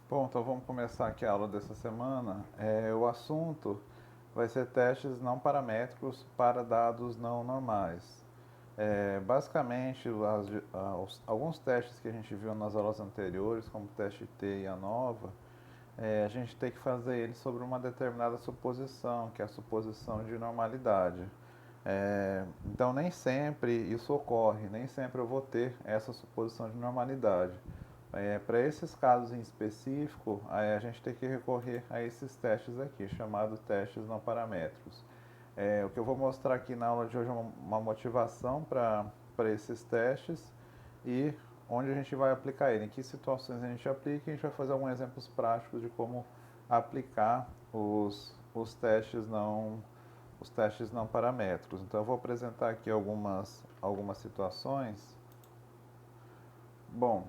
Bom, então vamos começar aqui a aula dessa semana. O assunto vai ser testes não paramétricos para dados não normais. Basicamente, alguns testes que a gente viu nas aulas anteriores, como o teste T e ANOVA, a gente tem que fazer eles sobre uma determinada suposição, que é a suposição de normalidade. Então, nem sempre isso ocorre, nem sempre eu vou ter essa suposição de normalidade. Para esses casos em específico, a gente tem que recorrer a esses testes aqui, chamados testes não paramétricos. O que eu vou mostrar aqui na aula de hoje é uma motivação para esses testes e onde a gente vai aplicar ele, em que situações a gente aplica, e a gente vai fazer alguns exemplos práticos de como aplicar os testes não paramétricos. Então eu vou apresentar aqui algumas situações. Bom,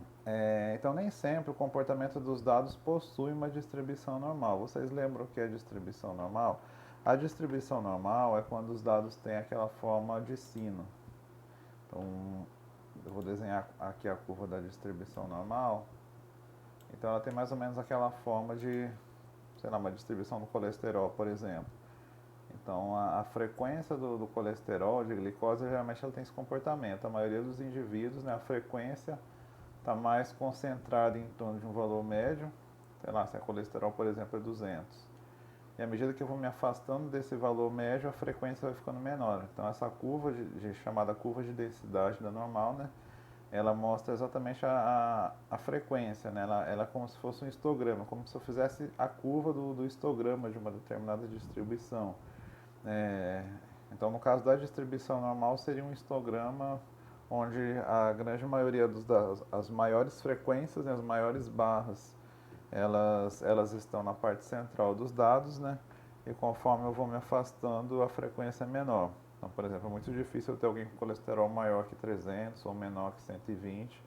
então nem sempre o comportamento dos dados possui uma distribuição normal. Vocês lembram o que é distribuição normal? A distribuição normal é quando os dados têm aquela forma de sino. Então, eu vou desenhar aqui a curva da distribuição normal. Então, ela tem mais ou menos aquela forma de, sei lá, uma distribuição do colesterol, por exemplo. Então, a frequência do colesterol, de glicose, geralmente ela tem esse comportamento. A maioria dos indivíduos, né, a frequência está mais concentrada em torno de um valor médio. Sei lá, se a colesterol, por exemplo, é 200. E à medida que eu vou me afastando desse valor médio, a frequência vai ficando menor. Então, essa curva, chamada curva de densidade da normal, né, ela mostra exatamente a frequência, né? Ela é como se fosse um histograma, como se eu fizesse a curva do histograma de uma determinada distribuição. É, então, no caso da distribuição normal, seria um histograma onde a grande maioria as maiores frequências, né, as maiores barras, elas estão na parte central dos dados, né? E conforme eu vou me afastando, a frequência é menor. Então, por exemplo, é muito difícil eu ter alguém com colesterol maior que 300 ou menor que 120.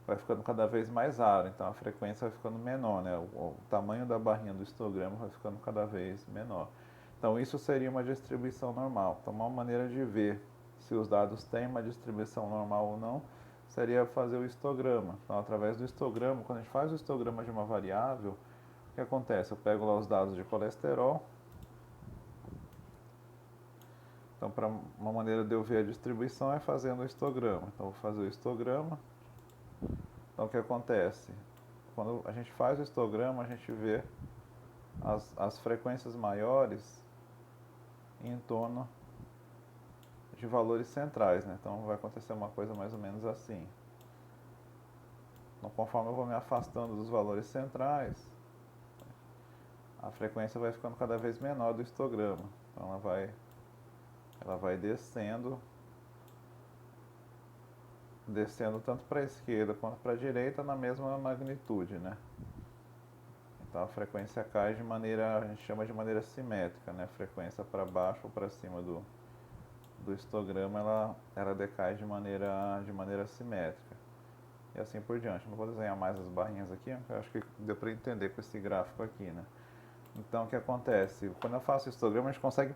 Vai ficando cada vez mais raro, então a frequência vai ficando menor, né? O tamanho da barrinha do histograma vai ficando cada vez menor. Então, isso seria uma distribuição normal. Então, uma maneira de ver se os dados têm uma distribuição normal ou não seria fazer o histograma. Então, através do histograma, quando a gente faz o histograma de uma variável, o que acontece? Eu pego lá os dados de colesterol. Então, para uma maneira de eu ver a distribuição é fazendo o histograma. Então, eu vou fazer o histograma. Então, o que acontece? Quando a gente faz o histograma, a gente vê as frequências maiores em torno de valores centrais, né? Então, vai acontecer uma coisa mais ou menos assim. Então, conforme eu vou me afastando dos valores centrais, a frequência vai ficando cada vez menor do histograma. Então, ela vai descendo tanto para a esquerda quanto para a direita na mesma magnitude, né? Então a frequência cai de maneira, a gente chama de maneira simétrica, né? A frequência para baixo ou para cima do histograma, ela decai de maneira simétrica. E assim por diante. Não vou desenhar mais as barrinhas aqui, porque eu acho que deu para entender com esse gráfico aqui, né? Então, o que acontece? Quando eu faço histograma, a gente consegue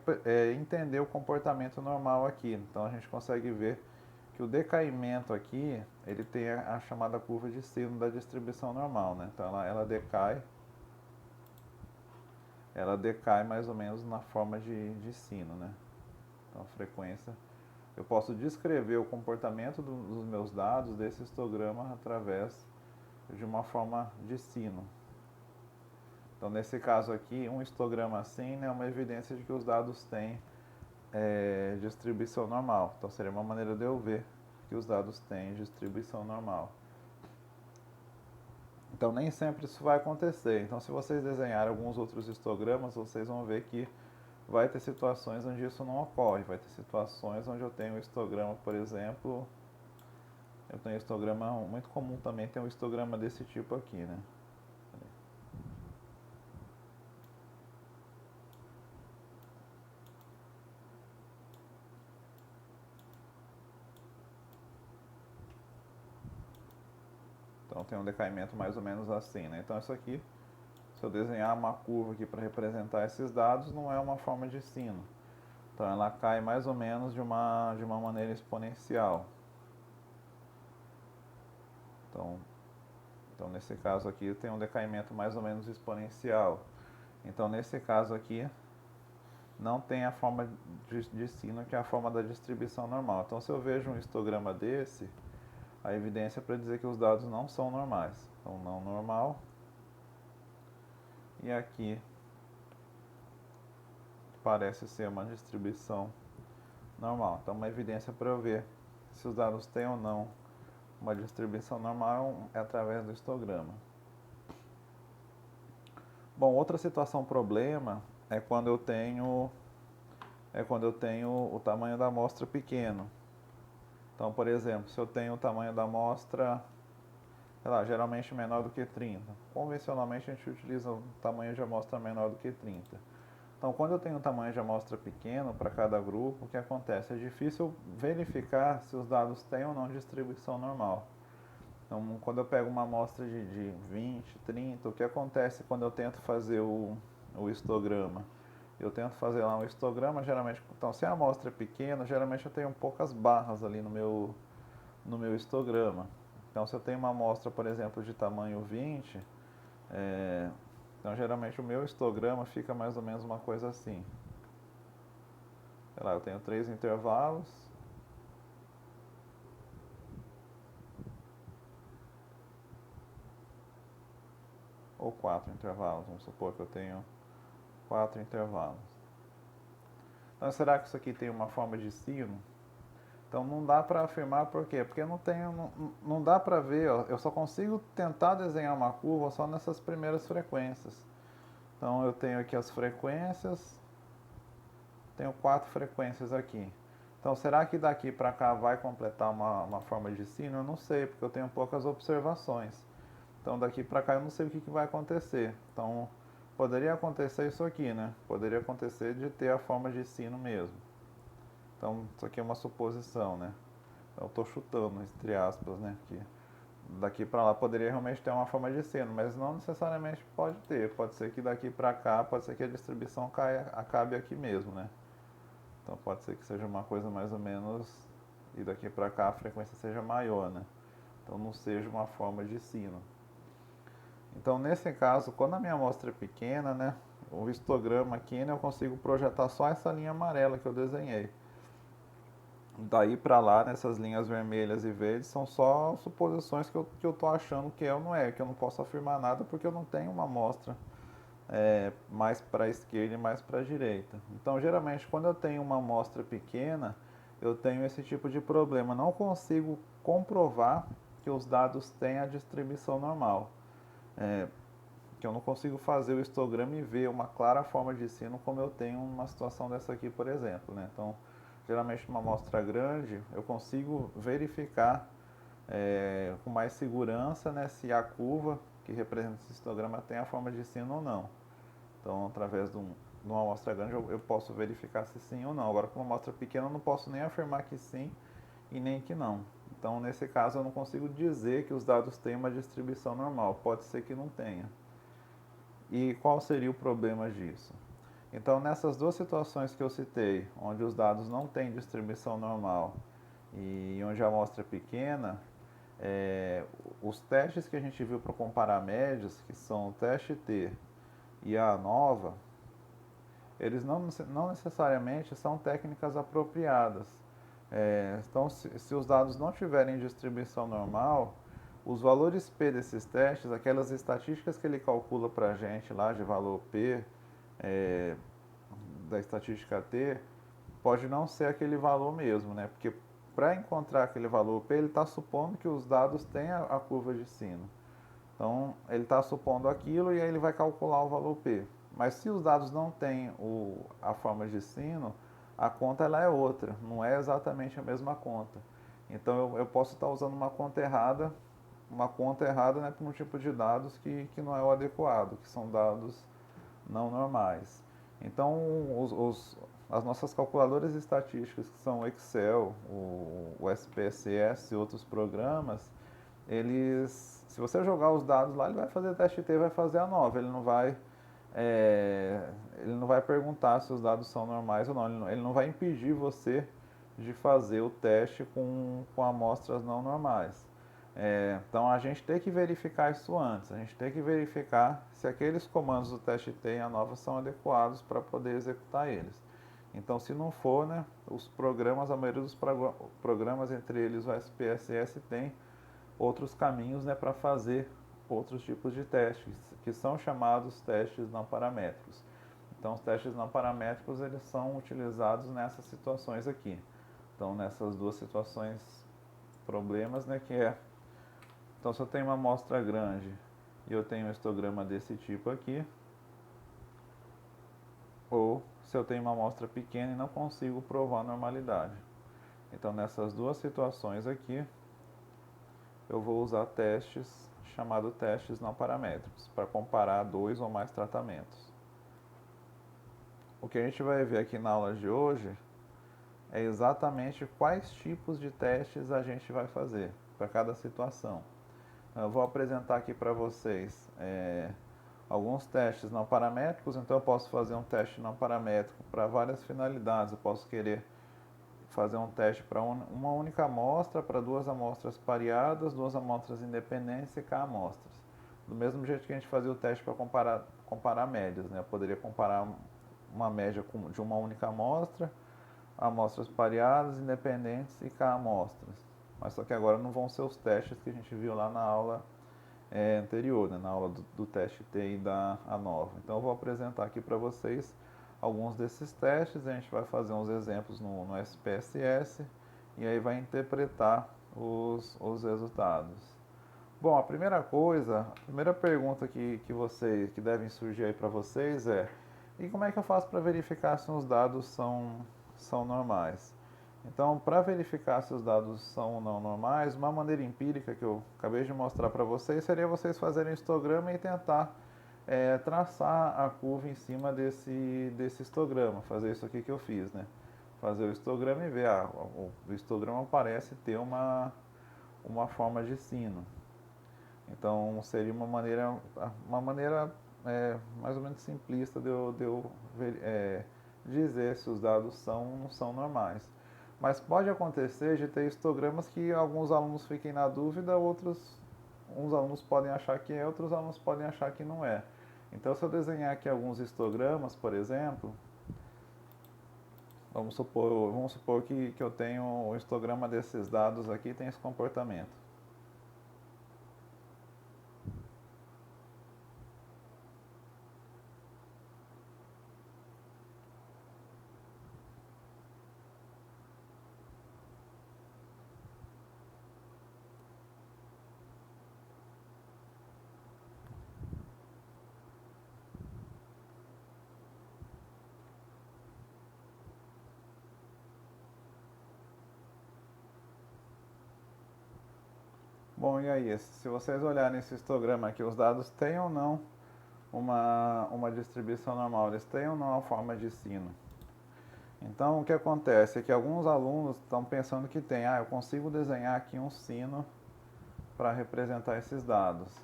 entender o comportamento normal aqui. Então, a gente consegue ver que o decaimento aqui, ele tem a chamada curva de sino da distribuição normal, né? Então, ela decai mais ou menos na forma de sino, né? Então, a frequência... Eu posso descrever o comportamento dos meus dados desse histograma através de uma forma de sino. Então, nesse caso aqui, um histograma assim, né, é uma evidência de que os dados têm distribuição normal. Então, seria uma maneira de eu ver que os dados têm distribuição normal. Então, nem sempre isso vai acontecer. Então, se vocês desenharem alguns outros histogramas, vocês vão ver que vai ter situações onde isso não ocorre. Vai ter situações onde eu tenho um histograma, por exemplo, eu tenho um histograma muito comum também, tem um histograma desse tipo aqui, né? Então tem um decaimento mais ou menos assim, né? Então isso aqui, se eu desenhar uma curva aqui para representar esses dados, não é uma forma de sino. Então ela cai mais ou menos de uma maneira exponencial. Então Então, nesse caso aqui, tem um decaimento mais ou menos exponencial. Então, nesse caso aqui, não tem a forma de sino, que é a forma da distribuição normal. Então, se eu vejo um histograma desse, a evidência é para dizer que os dados não são normais. Então, não normal. E aqui parece ser uma distribuição normal. Então, uma evidência para eu ver se os dados têm ou não uma distribuição normal é através do histograma. Bom, outra situação problema é quando eu tenho o tamanho da amostra pequeno. Então, por exemplo, se eu tenho o tamanho da amostra, sei lá, geralmente menor do que 30. Convencionalmente a gente utiliza um tamanho de amostra menor do que 30. Então, quando eu tenho um tamanho de amostra pequeno para cada grupo, o que acontece? É difícil verificar se os dados têm ou não distribuição normal. Então, quando eu pego uma amostra de 20, 30, o que acontece quando eu tento fazer o histograma? Eu tento fazer lá um histograma, geralmente, então se a amostra é pequena, geralmente eu tenho poucas barras ali no meu histograma. Então, se eu tenho uma amostra, por exemplo, de tamanho 20, então geralmente o meu histograma fica mais ou menos uma coisa assim. Sei lá, eu tenho 3 intervalos, ou 4 intervalos, vamos supor que eu tenho 4 intervalos. Então, será que isso aqui tem uma forma de sino? Então não dá para afirmar por quê? Porque não dá para ver, ó, eu só consigo tentar desenhar uma curva só nessas primeiras frequências. Então eu tenho aqui as frequências, tenho 4 frequências aqui. Então será que daqui para cá vai completar uma forma de sino? Eu não sei, porque eu tenho poucas observações. Então daqui para cá eu não sei o que vai acontecer. Então poderia acontecer isso aqui, né? Poderia acontecer de ter a forma de sino mesmo. Então isso aqui é uma suposição, né? Eu estou chutando, entre aspas, né? Que daqui para lá poderia realmente ter uma forma de sino, mas não necessariamente pode ter. Pode ser que daqui para cá, pode ser que a distribuição acabe aqui mesmo, né? Então pode ser que seja uma coisa mais ou menos, e daqui para cá a frequência seja maior, né? Então não seja uma forma de sino. Então nesse caso, quando a minha amostra é pequena, né? O histograma aqui, né, eu consigo projetar só essa linha amarela que eu desenhei. Daí para lá, nessas linhas vermelhas e verdes, são só suposições que eu tô achando que é ou não é, que eu não posso afirmar nada porque eu não tenho uma amostra mais para a esquerda e mais para a direita. Então, geralmente, quando eu tenho uma amostra pequena, eu tenho esse tipo de problema. Não consigo comprovar que os dados têm a distribuição normal. Que eu não consigo fazer o histograma e ver uma clara forma de sino como eu tenho numa situação dessa aqui, por exemplo, né? Então, geralmente numa amostra grande, eu consigo verificar com mais segurança, né, se a curva que representa esse histograma tem a forma de sino ou não. Então, através de uma amostra grande, eu posso verificar se sim ou não. Agora, com uma amostra pequena, eu não posso nem afirmar que sim e nem que não. Então, nesse caso, eu não consigo dizer que os dados têm uma distribuição normal. Pode ser que não tenha. E qual seria o problema disso? Então, nessas duas situações que eu citei, onde os dados não têm distribuição normal e onde a amostra é pequena, os testes que a gente viu para comparar médias, que são o teste T e a ANOVA, eles não necessariamente são técnicas apropriadas. Então, se os dados não tiverem distribuição normal, os valores P desses testes, aquelas estatísticas que ele calcula para a gente lá de valor P, da estatística T, pode não ser aquele valor mesmo, né? Porque para encontrar aquele valor P, ele está supondo que os dados têm a curva de sino. Então, ele está supondo aquilo e aí ele vai calcular o valor P. Mas se os dados não têm a forma de sino, a conta ela é outra, não é exatamente a mesma conta. Então, eu posso estar usando uma conta errada, né, para um tipo de dados que não é o adequado, que são dados não normais. Então, as nossas calculadoras estatísticas, que são o Excel, o SPSS e outros programas, se você jogar os dados lá, ele vai fazer teste T, vai fazer a nova. Ele não vai perguntar se os dados são normais ou não. Ele não vai impedir você de fazer o teste com amostras não normais. Então a gente tem que verificar isso antes, a gente tem que verificar se aqueles comandos do teste T em ANOVA são adequados para poder executar eles. Então se não for, né, os programas, a maioria dos programas, entre eles o SPSS, tem outros caminhos, né, para fazer outros tipos de testes, que são chamados testes não paramétricos. Então os testes não paramétricos eles são utilizados nessas situações aqui. Então nessas duas situações, problemas, né, que é, então se eu tenho uma amostra grande e eu tenho um histograma desse tipo aqui, ou se eu tenho uma amostra pequena e não consigo provar a normalidade. Então nessas duas situações aqui, eu vou usar testes chamados testes não paramétricos para comparar dois ou mais tratamentos. O que a gente vai ver aqui na aula de hoje é exatamente quais tipos de testes a gente vai fazer para cada situação. Eu vou apresentar aqui para vocês alguns testes não paramétricos, então eu posso fazer um teste não paramétrico para várias finalidades. Eu posso querer fazer um teste para uma única amostra, para duas amostras pareadas, duas amostras independentes e K amostras. Do mesmo jeito que a gente fazia o teste para comparar médias, né? Eu poderia comparar uma média de uma única amostra, amostras pareadas, independentes e K amostras. Mas só que agora não vão ser os testes que a gente viu lá na aula anterior, né? Na aula do teste T e da ANOVA. Então eu vou apresentar aqui para vocês alguns desses testes, a gente vai fazer uns exemplos no SPSS e aí vai interpretar os resultados. Bom, a primeira coisa, a primeira pergunta que devem surgir aí para vocês é: e como é que eu faço para verificar se os dados são normais? Então, para verificar se os dados são ou não normais, uma maneira empírica que eu acabei de mostrar para vocês seria vocês fazerem um histograma e tentar traçar a curva em cima desse histograma, fazer isso aqui que eu fiz, né? Fazer o histograma e ver, o histograma parece ter uma forma de sino. Então seria uma maneira mais ou menos simplista de eu dizer se os dados são ou não são normais. Mas pode acontecer de ter histogramas que alguns alunos fiquem na dúvida, uns alunos podem achar que é, outros alunos podem achar que não é. Então se eu desenhar aqui alguns histogramas, por exemplo, vamos supor que eu tenho um histograma desses dados aqui tem esse comportamento. Bom, e aí, se vocês olharem esse histograma aqui, os dados têm ou não uma distribuição normal, eles têm ou não a forma de sino. Então, o que acontece é que alguns alunos estão pensando que tem, eu consigo desenhar aqui um sino para representar esses dados.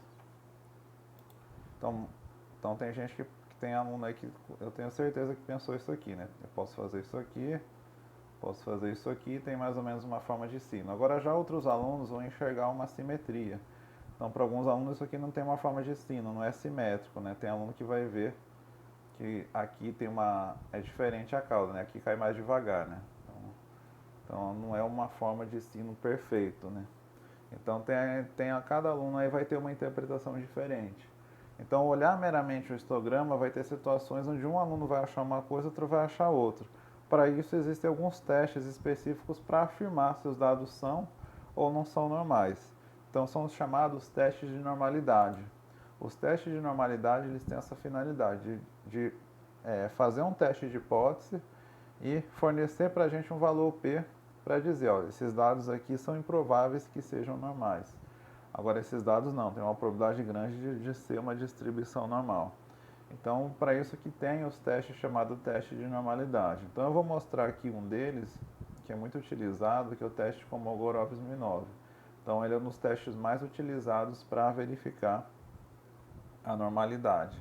Então tem gente que tem aluno aí que eu tenho certeza que pensou isso aqui, né? Eu posso fazer isso aqui, tem mais ou menos uma forma de sino. Agora já outros alunos vão enxergar uma simetria. Então para alguns alunos isso aqui não tem uma forma de sino, não é simétrico, né? Tem aluno que vai ver que aqui é diferente a cauda, né? Aqui cai mais devagar, né? Então não é uma forma de sino perfeito, né? Então cada aluno aí vai ter uma interpretação diferente. Então olhar meramente o histograma vai ter situações onde um aluno vai achar uma coisa, outro vai achar outra. Para isso existem alguns testes específicos para afirmar se os dados são ou não são normais. Então são os chamados testes de normalidade. Os testes de normalidade eles têm essa finalidade de fazer um teste de hipótese e fornecer para a gente um valor P para dizer, esses dados aqui são improváveis que sejam normais. Agora esses dados não, tem uma probabilidade grande de ser uma distribuição normal. Então, para isso que tem os testes chamados teste de normalidade. Então eu vou mostrar aqui um deles, que é muito utilizado, que é o teste Kolmogorov-Smirnov. Então ele é um dos testes mais utilizados para verificar a normalidade.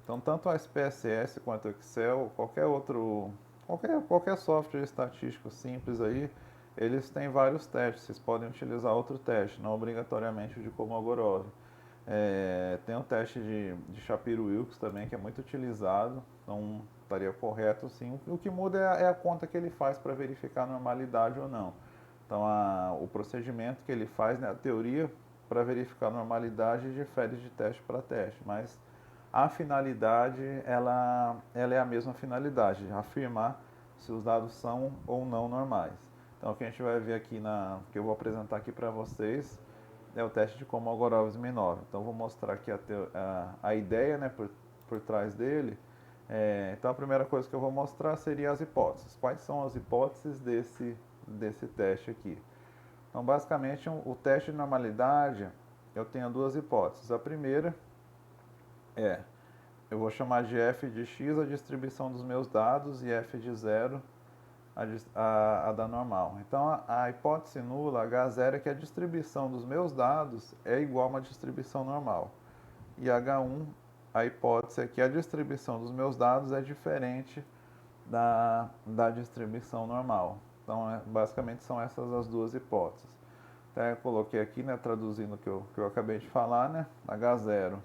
Então, tanto o SPSS quanto o Excel, qualquer software estatístico simples aí, eles têm vários testes, vocês podem utilizar outro teste, não obrigatoriamente o de Kolmogorov. Tem o teste de Shapiro-Wilks também, que é muito utilizado, então estaria correto sim. O que muda é a conta que ele faz para verificar a normalidade ou não. Então o procedimento que ele faz, né, a teoria para verificar a normalidade difere de teste para teste, mas a finalidade ela é a mesma finalidade, afirmar se os dados são ou não normais. Então o que a gente vai ver aqui, que eu vou apresentar aqui para vocês, é o teste de Kolmogorov-Smirnov. Então vou mostrar aqui a ideia, né, por trás dele. Então a primeira coisa que eu vou mostrar seria as hipóteses. Quais são as hipóteses desse teste aqui? Então basicamente o teste de normalidade, eu tenho duas hipóteses. A primeira eu vou chamar de f de x a distribuição dos meus dados e f de 0 a da normal. Então a hipótese nula, H0, é que a distribuição dos meus dados é igual a uma distribuição normal. E H1, a hipótese é que a distribuição dos meus dados é diferente da distribuição normal. Então basicamente são essas as duas hipóteses. Então eu coloquei aqui, né, traduzindo o que eu acabei de falar, né, H0.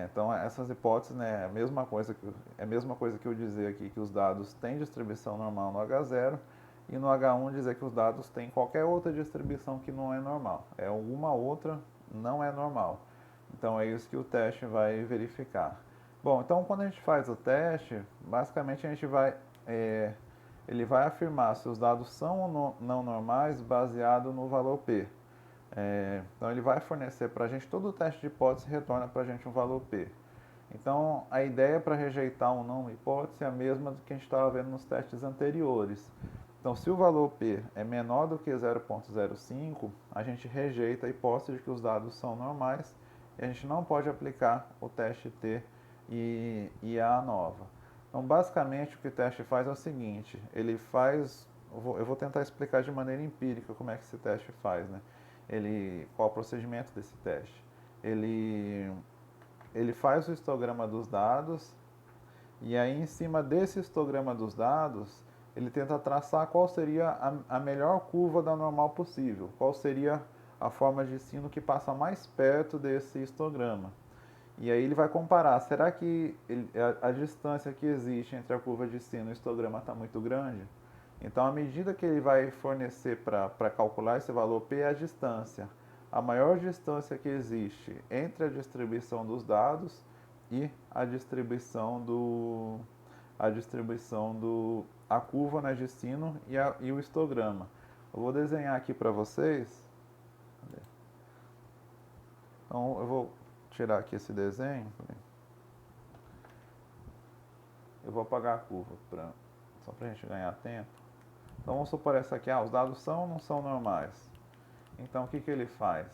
Então essas hipóteses, né, é a mesma coisa que eu dizer aqui que os dados têm distribuição normal no H0 e no H1 dizer que os dados têm qualquer outra distribuição que não é normal. Alguma outra não é normal. Então é isso que o teste vai verificar. Bom, então quando a gente faz o teste, basicamente ele vai afirmar se os dados são ou não normais baseado no valor P. Então ele vai fornecer para a gente, todo o teste de hipótese retorna para a gente um valor P. Então a ideia para rejeitar ou não uma hipótese é a mesma do que a gente estava vendo nos testes anteriores. Então se o valor P é menor do que 0,05, a gente rejeita a hipótese de que os dados são normais e a gente não pode aplicar o teste T e a nova. Então basicamente o que o teste faz é o seguinte, eu vou tentar explicar de maneira empírica como é que esse teste faz, né? Qual é o procedimento desse teste? Ele faz o histograma dos dados e aí em cima desse histograma dos dados ele tenta traçar qual seria a melhor curva da normal possível, qual seria a forma de sino que passa mais perto desse histograma. E aí ele vai comparar, será que a distância que existe entre a curva de sino e o histograma está muito grande? Então, a medida que ele vai fornecer para calcular esse valor P é a distância. A maior distância que existe entre a distribuição dos dados e a curva, né, de sino e o histograma. Eu vou desenhar aqui para vocês. Então, eu vou tirar aqui esse desenho. Eu vou apagar a curva só para a gente ganhar tempo. Então vamos supor essa aqui, os dados são ou não são normais? Então o que ele faz?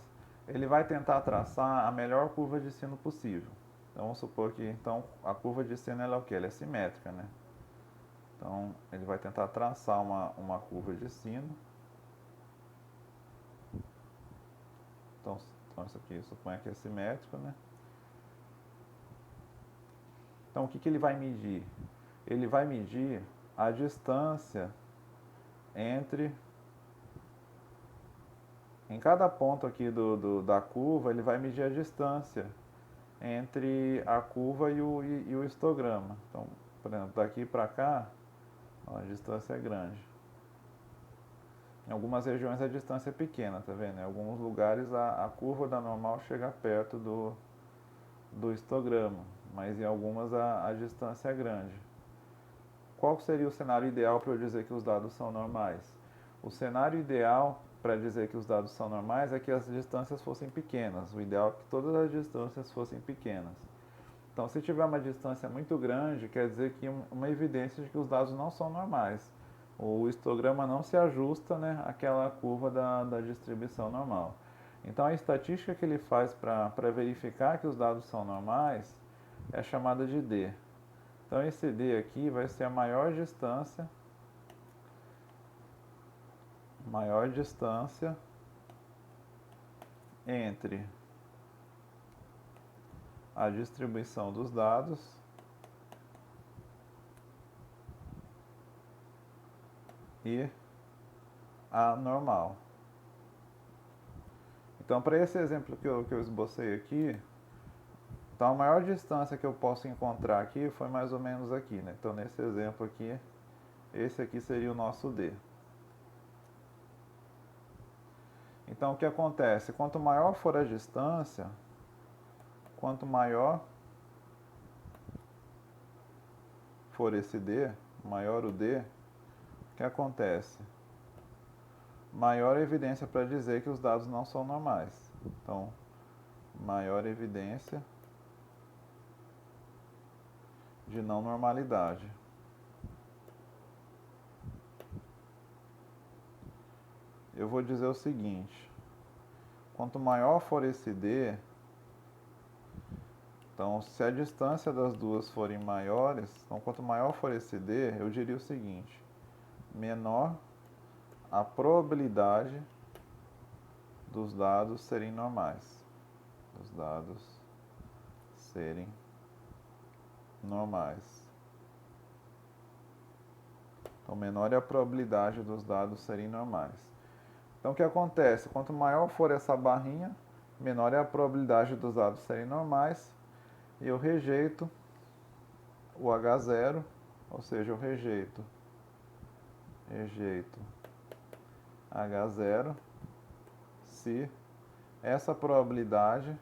Ele vai tentar traçar a melhor curva de sino possível. Então vamos supor que a curva de sino ela é o quê? Ela é simétrica, né? Então ele vai tentar traçar uma curva de sino. Então isso aqui suponha que é simétrico, né? Então o que ele vai medir? Ele vai medir a distância em cada ponto aqui da curva, ele vai medir a distância entre a curva e o histograma. Então, por exemplo, daqui para cá, a distância é grande. Em algumas regiões a distância é pequena, tá vendo? Em alguns lugares a curva da normal chega perto do histograma, mas em algumas a distância é grande. Qual seria o cenário ideal para eu dizer que os dados são normais? O cenário ideal para dizer que os dados são normais é que as distâncias fossem pequenas. O ideal é que todas as distâncias fossem pequenas. Então, se tiver uma distância muito grande, quer dizer que uma evidência de que os dados não são normais. O histograma não se ajusta, né, àquela curva da distribuição normal. Então, a estatística que ele faz para verificar que os dados são normais é chamada de D. Então, esse D aqui vai ser a maior distância entre a distribuição dos dados e anormal. Então, para esse exemplo que eu esbocei aqui, então a maior distância que eu posso encontrar aqui foi mais ou menos aqui, né? Então, nesse exemplo aqui, esse aqui seria o nosso D. Então, o que acontece? Quanto maior for a distância, quanto maior for esse D, maior o D, o que acontece? Maior evidência para dizer que os dados não são normais. Então, maior evidência de não normalidade. Eu vou dizer o seguinte, quanto maior for esse D, então se a distância das duas forem maiores, então quanto maior for esse D, eu diria o seguinte, menor a probabilidade dos dados serem normais. Dos dados serem normais. Então, menor é a probabilidade dos dados serem normais. Então, o que acontece? Quanto maior for essa barrinha, menor é a probabilidade dos dados serem normais. E eu rejeito o H0, ou seja, eu rejeito H0 se essa probabilidade,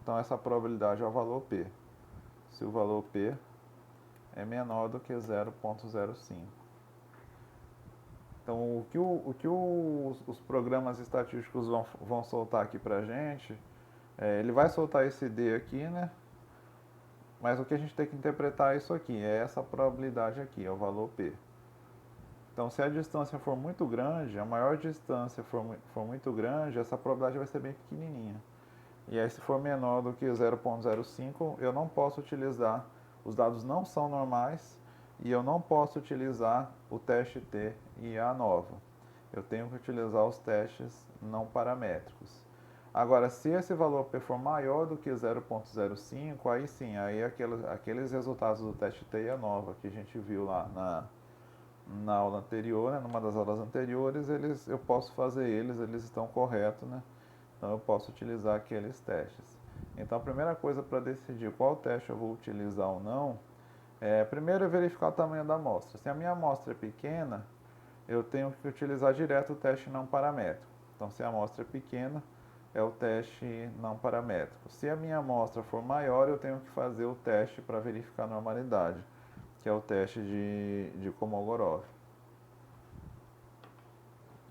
então essa probabilidade é o valor P. Se o valor P é menor do que 0,05. Então, o que os programas estatísticos vão soltar aqui para a gente, ele vai soltar esse D aqui, né? Mas o que a gente tem que interpretar é isso aqui, é essa probabilidade aqui, é o valor P. Então, se a distância for muito grande, a maior distância for muito grande, essa probabilidade vai ser bem pequenininha. E aí, se for menor do que 0,05, eu não posso utilizar, os dados não são normais, e eu não posso utilizar o teste T e a nova. Eu tenho que utilizar os testes não paramétricos. Agora, se esse valor P for maior do que 0,05, aí sim, aí aqueles resultados do teste T e a nova que a gente viu lá na aula anterior, né, numa das aulas anteriores, eu posso fazer eles estão corretos, né? Então eu posso utilizar aqueles testes. Então a primeira coisa para decidir qual teste eu vou utilizar ou não, primeiro é verificar o tamanho da amostra. Se a minha amostra é pequena, eu tenho que utilizar direto o teste não paramétrico. Então se a amostra é pequena, é o teste não paramétrico. Se a minha amostra for maior, eu tenho que fazer o teste para verificar a normalidade, que é o teste de Kolmogorov.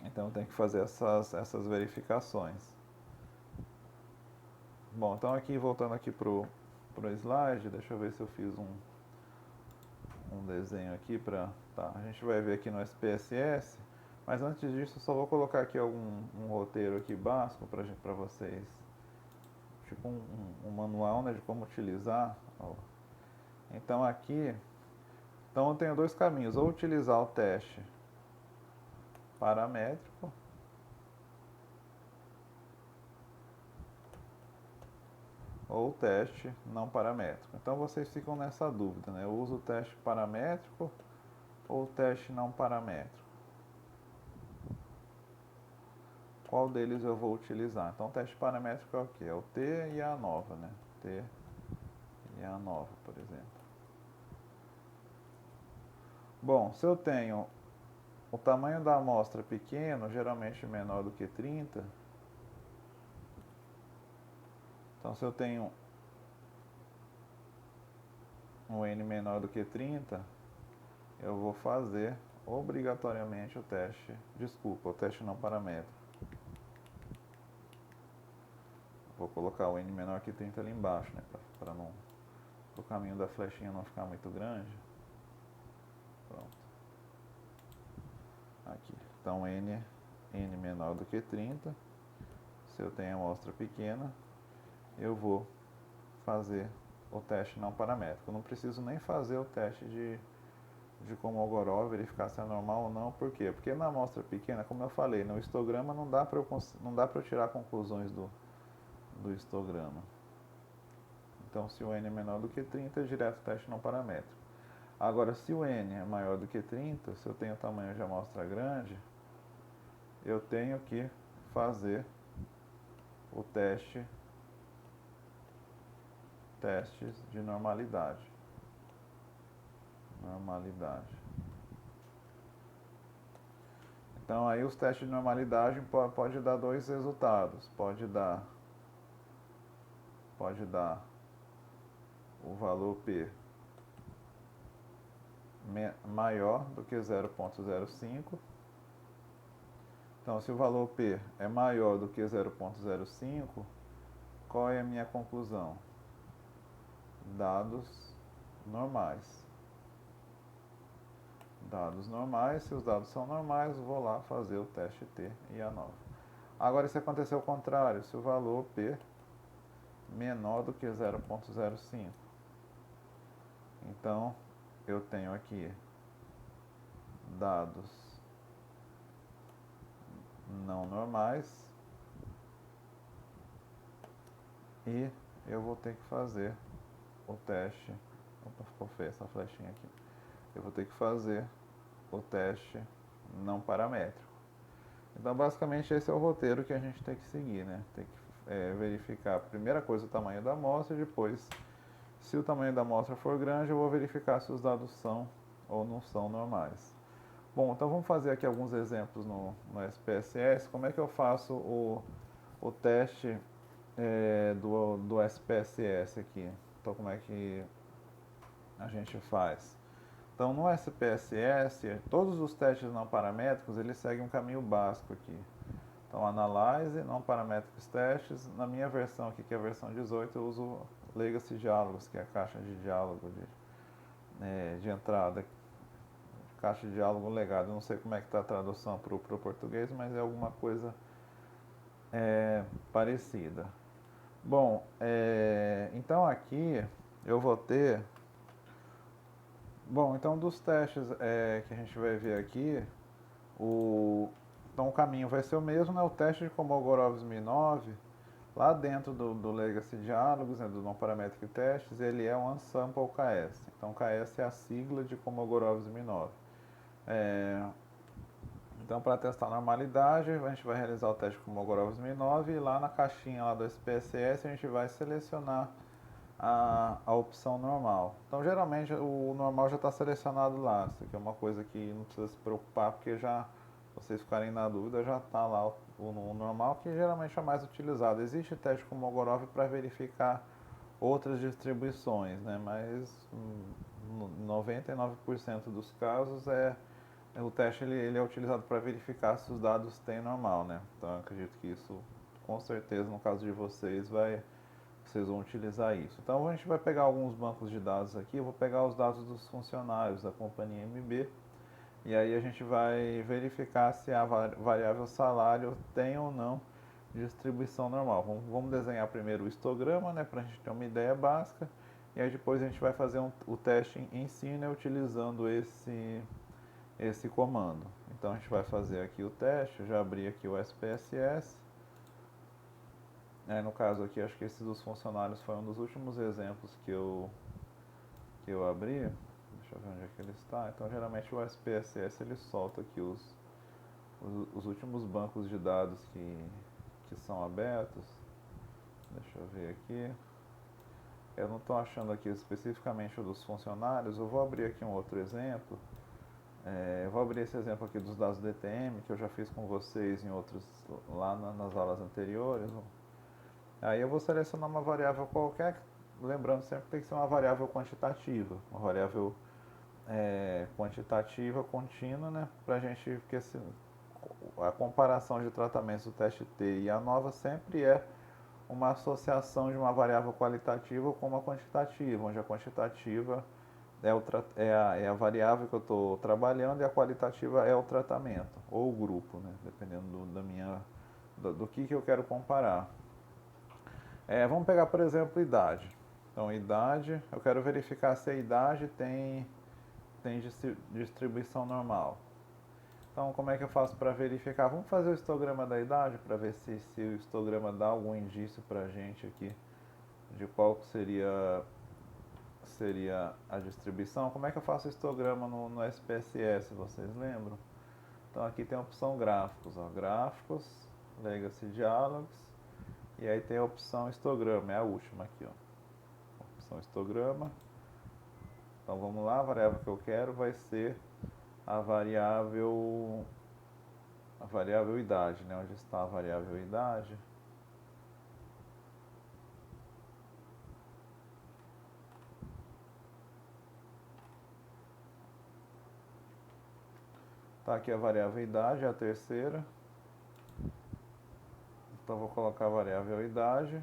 Então eu tenho que fazer essas verificações. Bom, então aqui voltando aqui pro slide, deixa eu ver se eu fiz um desenho aqui para... Tá, a gente vai ver aqui no SPSS, mas antes disso eu só vou colocar aqui um roteiro aqui básico para vocês, tipo um manual, né, de como utilizar. Ó. Então aqui, então eu tenho dois caminhos, ou utilizar o teste paramétrico, ou teste não paramétrico. Então vocês ficam nessa dúvida, né? Eu uso o teste paramétrico ou o teste não paramétrico? Qual deles eu vou utilizar? Então o teste paramétrico é o que? É o T e a nova, né? T e a nova, por exemplo. Bom, se eu tenho o tamanho da amostra pequeno, geralmente menor do que 30, então se eu tenho um N menor do que 30, eu vou fazer obrigatoriamente o teste não paramétrico. Vou colocar o N menor que 30 ali embaixo, né, para o caminho da flechinha não ficar muito grande. Pronto. Aqui. Então N menor do que 30. Se eu tenho amostra pequena, eu vou fazer o teste não paramétrico. Eu não preciso nem fazer o teste de Kolmogorov, verificar se é normal ou não. Por quê? Porque na amostra pequena, como eu falei, no histograma não dá para eu tirar conclusões do histograma. Então, se o N é menor do que 30, é direto teste não paramétrico. Agora, se o N é maior do que 30, se eu tenho tamanho de amostra grande, eu tenho que fazer o testes de normalidade. Então aí os testes de normalidade pode dar dois resultados. Pode dar o valor P maior do que 0,05. Então, se o valor P é maior do que 0,05, qual é a minha conclusão? Dados normais. Dados normais, se os dados são normais, vou lá fazer o teste T e A9. Agora, se acontecer o contrário, se o valor P menor do que 0,05, então eu tenho aqui dados não normais e eu vou ter que fazer o teste. Opa, ficou feia essa flechinha aqui. Eu vou ter que fazer o teste não paramétrico. Então, basicamente, esse é o roteiro que a gente tem que seguir, né? Tem que verificar, a primeira coisa, o tamanho da amostra, e depois, se o tamanho da amostra for grande, eu vou verificar se os dados são ou não são normais. Bom, então vamos fazer aqui alguns exemplos no SPSS. Como é que eu faço o teste do SPSS aqui? Então, como é que a gente faz? Então, no SPSS, todos os testes não paramétricos, eles seguem um caminho básico aqui. Então, Analyze, não paramétricos testes. Na minha versão aqui, que é a versão 18, eu uso Legacy Diálogos, que é a caixa de diálogo de entrada. Caixa de diálogo legado. Eu não sei como é que está a tradução para o português, mas é alguma coisa parecida. Bom, então aqui eu vou ter... Bom, então dos testes que a gente vai ver aqui, então o caminho vai ser o mesmo, né? O teste de Kolmogorov-Smirnov, lá dentro do Legacy Diálogos, né, do não paramétrico testes, ele é um Unsample KS. Então KS é a sigla de Kolmogorov-Smirnov. Então, para testar a normalidade, a gente vai realizar o teste com Kolmogorov-Smirnov e lá na caixinha lá do SPSS a gente vai selecionar a opção normal. Então, geralmente o normal já está selecionado lá. Isso aqui é uma coisa que não precisa se preocupar, porque já, se vocês ficarem na dúvida, já está lá o normal, que geralmente é mais utilizado. Existe teste com Kolmogorov para verificar outras distribuições, né? Mas 99% dos casos o teste ele é utilizado para verificar se os dados têm normal, né? Então eu acredito que isso, com certeza, no caso de vocês, vocês vão utilizar isso. Então a gente vai pegar alguns bancos de dados aqui, eu vou pegar os dados dos funcionários da companhia MB, e aí a gente vai verificar se a variável salário tem ou não distribuição normal. Vamos desenhar primeiro o histograma, né, para a gente ter uma ideia básica, e aí depois a gente vai fazer o teste em si, né, utilizando esse comando. Então a gente vai fazer aqui o teste, eu já abri aqui o SPSS. No caso aqui, acho que esse dos funcionários foi um dos últimos exemplos que eu abri. Deixa eu ver onde é que ele está. Então geralmente o SPSS ele solta aqui os últimos bancos de dados que são abertos. Deixa eu ver aqui. Eu não estou achando aqui especificamente o dos funcionários. Eu vou abrir aqui um outro exemplo. Eu vou abrir esse exemplo aqui dos dados DTM, que eu já fiz com vocês em outros, lá nas aulas anteriores. Aí eu vou selecionar uma variável qualquer, lembrando sempre que tem que ser uma variável quantitativa, uma variável quantitativa contínua, né? Pra gente, porque a comparação de tratamentos do teste T e a nova sempre é uma associação de uma variável qualitativa com uma quantitativa, onde a quantitativa é a variável que eu estou trabalhando e a qualitativa é o tratamento, ou o grupo, né? Dependendo do que eu quero comparar. Vamos pegar, por exemplo, idade. Então, idade, eu quero verificar se a idade tem distribuição normal. Então, como é que eu faço para verificar? Vamos fazer o histograma da idade para ver se o histograma dá algum indício para a gente aqui de qual seria a distribuição. Como é que eu faço o histograma no SPSS, vocês lembram? Então aqui tem a opção gráficos, ó, gráficos, legacy dialogs, e aí tem a opção histograma, é a última aqui, ó. Opção histograma. Então vamos lá, a variável que eu quero vai ser a variável idade, né? Onde está a variável idade? Tá aqui a variável idade, a terceira. Então vou colocar a variável idade.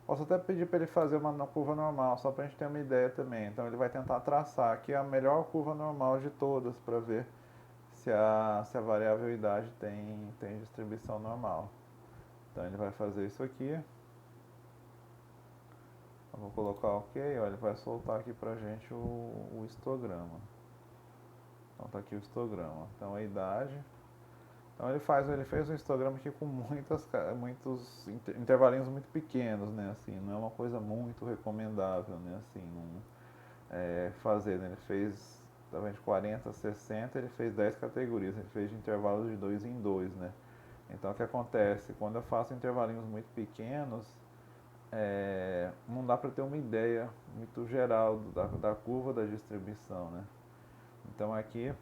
Posso até pedir para ele fazer uma curva normal, só para a gente ter uma ideia também. Então ele vai tentar traçar aqui a melhor curva normal de todas para ver se a variável idade tem distribuição normal. Então ele vai fazer isso aqui. Eu vou colocar OK, ó, ele vai soltar aqui pra gente o histograma. Então tá aqui o histograma. Então a idade. Então ele fez um histograma aqui com muitos intervalinhos muito pequenos, né? Assim, não é uma coisa muito recomendável, né? Assim, fazer, né? Ele fez de 40 a 60, ele fez 10 categorias, ele fez de intervalos de 2 em 2, né? Então o que acontece? Quando eu faço intervalinhos muito pequenos, não dá para ter uma ideia muito geral da curva da distribuição, né? Então aqui,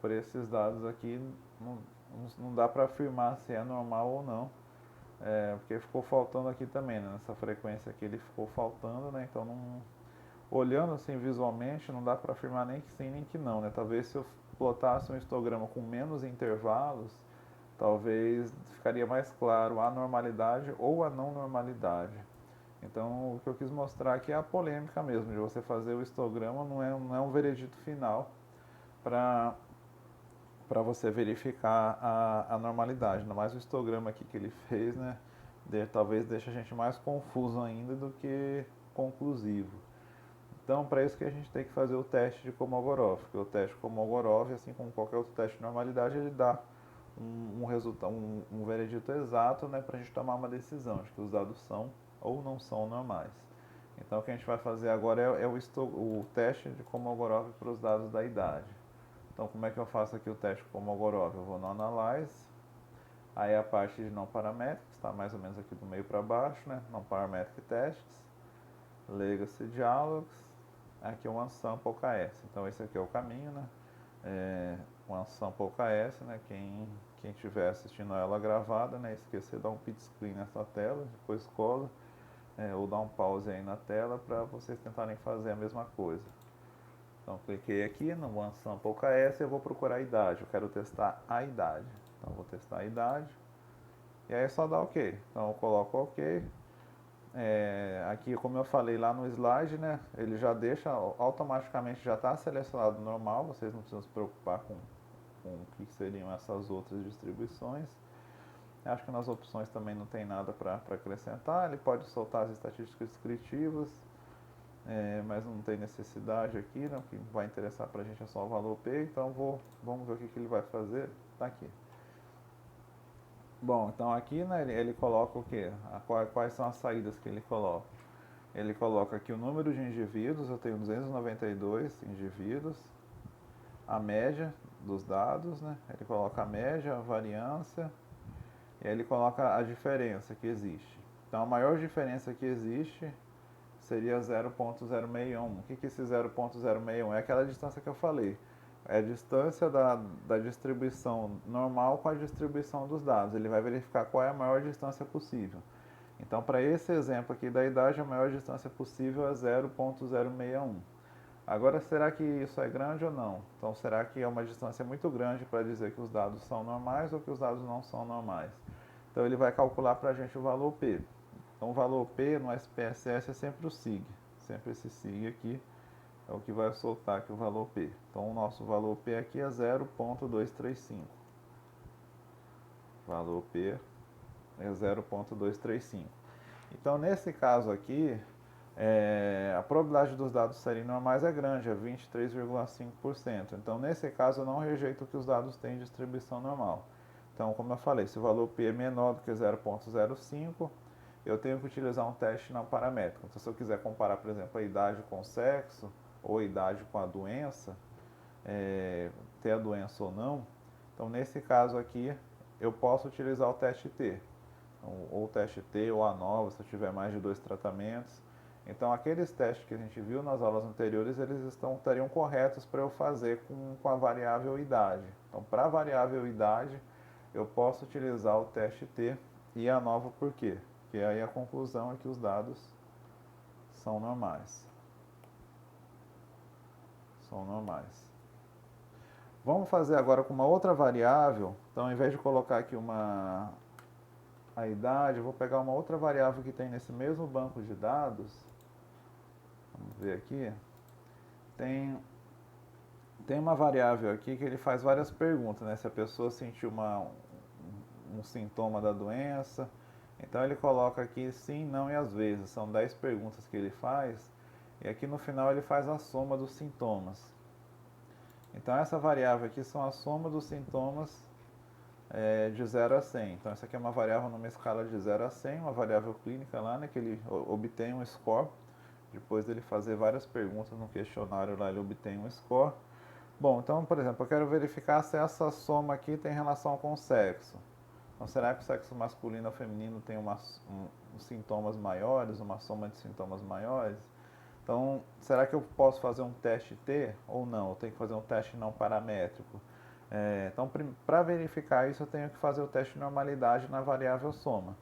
por esses dados aqui, não dá para afirmar se é normal ou não, porque ficou faltando aqui também, né? Nessa frequência aqui ele ficou faltando, né? Então olhando assim visualmente não dá para afirmar nem que sim nem que não, né? Talvez se eu plotasse um histograma com menos intervalos, talvez ficaria mais claro a normalidade ou a não normalidade. Então o que eu quis mostrar aqui é a polêmica mesmo, de você fazer o histograma não é um veredito final para você verificar a normalidade. Ainda mais o histograma aqui que ele fez, né? Talvez deixe a gente mais confuso ainda do que conclusivo. Então, para isso que a gente tem que fazer o teste de Kolmogorov, porque o teste de Kolmogorov, assim como qualquer outro teste de normalidade, ele dá um resultado, um veredito exato, né, para a gente tomar uma decisão de que os dados são ou não são normais. Então, o que a gente vai fazer agora é o teste de Kolmogorov para os dados da idade. Então, como é que eu faço aqui o teste de Kolmogorov? Eu vou no Analyze, aí a parte de não paramétrica, está mais ou menos aqui do meio para baixo, né, não parametric tests, Legacy Dialogs, aqui é o Unsample KS. Então esse aqui é o caminho, né? O Unsample KS, né? Quem estiver assistindo a ela gravada, né? Esquecer de dar um pit screen nessa tela, depois cola, ou dar um pause aí na tela para vocês tentarem fazer a mesma coisa. Então cliquei aqui no Unsample KS e eu vou procurar a idade. Eu quero testar a idade. Então vou testar a idade. E aí é só dar OK. Então eu coloco OK. Aqui, como eu falei lá no slide, né, ele já deixa, automaticamente já está selecionado normal, vocês não precisam se preocupar com o que seriam essas outras distribuições. Acho que nas opções também não tem nada para acrescentar, ele pode soltar as estatísticas descritivas, mas não tem necessidade aqui, né, o que vai interessar para a gente é só o valor P, então vamos ver o que ele vai fazer, está aqui. Bom, então aqui, né, ele coloca o quê? Quais são as saídas que ele coloca? Ele coloca aqui o número de indivíduos, eu tenho 292 indivíduos, a média dos dados, né? Ele coloca a média, a variância, e aí ele coloca a diferença que existe. Então a maior diferença que existe seria 0.061. O que é esse 0.061? É aquela distância que eu falei. É a distância da distribuição normal com a distribuição dos dados. Ele vai verificar qual é a maior distância possível. Então, para esse exemplo aqui da idade, a maior distância possível é 0.061. Agora, será que isso é grande ou não? Então, será que é uma distância muito grande para dizer que os dados são normais ou que os dados não são normais? Então, ele vai calcular para a gente o valor P. Então, o valor P no SPSS é sempre o SIG. Sempre esse SIG aqui é o que vai soltar aqui o valor P. Então, o nosso valor P aqui é 0.235. Valor P é 0.235. Então, nesse caso aqui, a probabilidade dos dados serem normais é grande, é 23,5%. Então, nesse caso, eu não rejeito que os dados têm distribuição normal. Então, como eu falei, se o valor P é menor do que 0,05, eu tenho que utilizar um teste não paramétrico. Então, se eu quiser comparar, por exemplo, a idade com o sexo ou a idade com a doença, ter a doença ou não. Então, nesse caso aqui, eu posso utilizar o teste T, ou o teste T ou a nova, se eu tiver mais de 2 tratamentos. Então, aqueles testes que a gente viu nas aulas anteriores, eles estariam corretos para eu fazer com a variável idade. Então, para a variável idade, eu posso utilizar o teste T e a nova por quê? Porque aí a conclusão é que os dados são normais. São normais. Vamos fazer agora com uma outra variável. Então, ao invés de colocar aqui a idade, eu vou pegar uma outra variável que tem nesse mesmo banco de dados. Vamos ver aqui. Tem uma variável aqui que ele faz várias perguntas, né? Se a pessoa sentiu um sintoma da doença. Então ele coloca aqui sim, não e às vezes. São 10 perguntas que ele faz. E aqui no final ele faz a soma dos sintomas. Então essa variável aqui são a soma dos sintomas de 0 a 100. Então essa aqui é uma variável numa escala de 0 a 100, uma variável clínica lá, né, que ele obtém um score. Depois dele fazer várias perguntas no questionário lá, ele obtém um score. Bom, então, por exemplo, eu quero verificar se essa soma aqui tem relação com o sexo. Então, será que o sexo masculino ou feminino tem sintomas maiores, uma soma de sintomas maiores? Então, será que eu posso fazer um teste T ou não? Eu tenho que fazer um teste não paramétrico. Então, para verificar isso, eu tenho que fazer o teste de normalidade na variável soma.